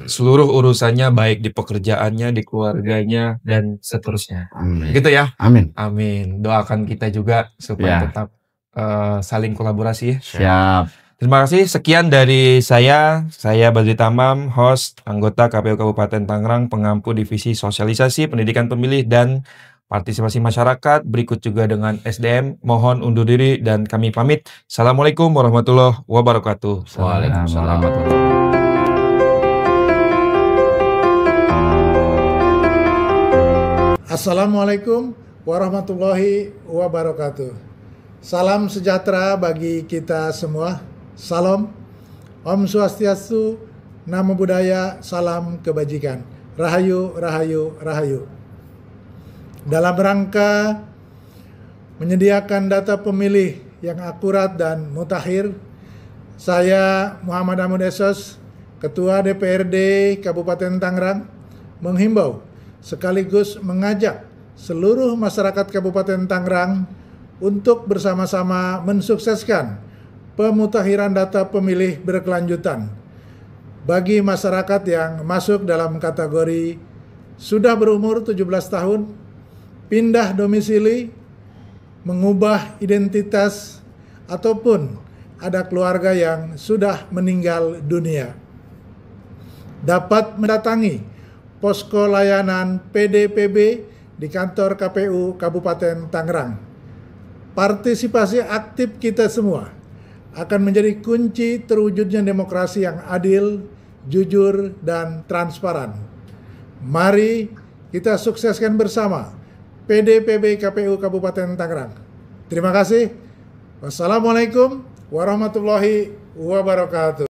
seluruh urusannya, baik di pekerjaannya, di keluarganya dan seterusnya. Gitu ya. Amin. Doakan kita juga supaya tetap saling kolaborasi ya. Siap. Terima kasih. Sekian dari saya Badri Tamam, host anggota KPU Kabupaten Tangerang, pengampu Divisi Sosialisasi, Pendidikan Pemilih, dan Partisipasi Masyarakat. Berikut juga dengan SDM. Mohon undur diri dan kami pamit. Assalamualaikum warahmatullahi wabarakatuh. Waalaikumsalam. Assalamualaikum warahmatullahi wabarakatuh. Salam sejahtera bagi kita semua. Salam, Om Swastiastu, Namo Buddhaya, salam kebajikan. Rahayu, rahayu, rahayu. dalam rangka menyediakan data pemilih yang akurat dan mutakhir, saya Muhammad Ahmad Esos, Ketua DPRD Kabupaten Tangerang, menghimbau sekaligus mengajak seluruh masyarakat Kabupaten Tangerang untuk bersama-sama mensukseskan pemutakhiran data pemilih berkelanjutan bagi masyarakat yang masuk dalam kategori sudah berumur 17 tahun, pindah domisili, mengubah identitas, ataupun ada keluarga yang sudah meninggal dunia. Dapat mendatangi posko layanan PDPB di kantor KPU Kabupaten Tangerang. Partisipasi aktif kita semua akan menjadi kunci terwujudnya demokrasi yang adil, jujur, dan transparan. Mari kita sukseskan bersama PDPB KPU Kabupaten Tangerang. Terima kasih. Wassalamualaikum warahmatullahi wabarakatuh.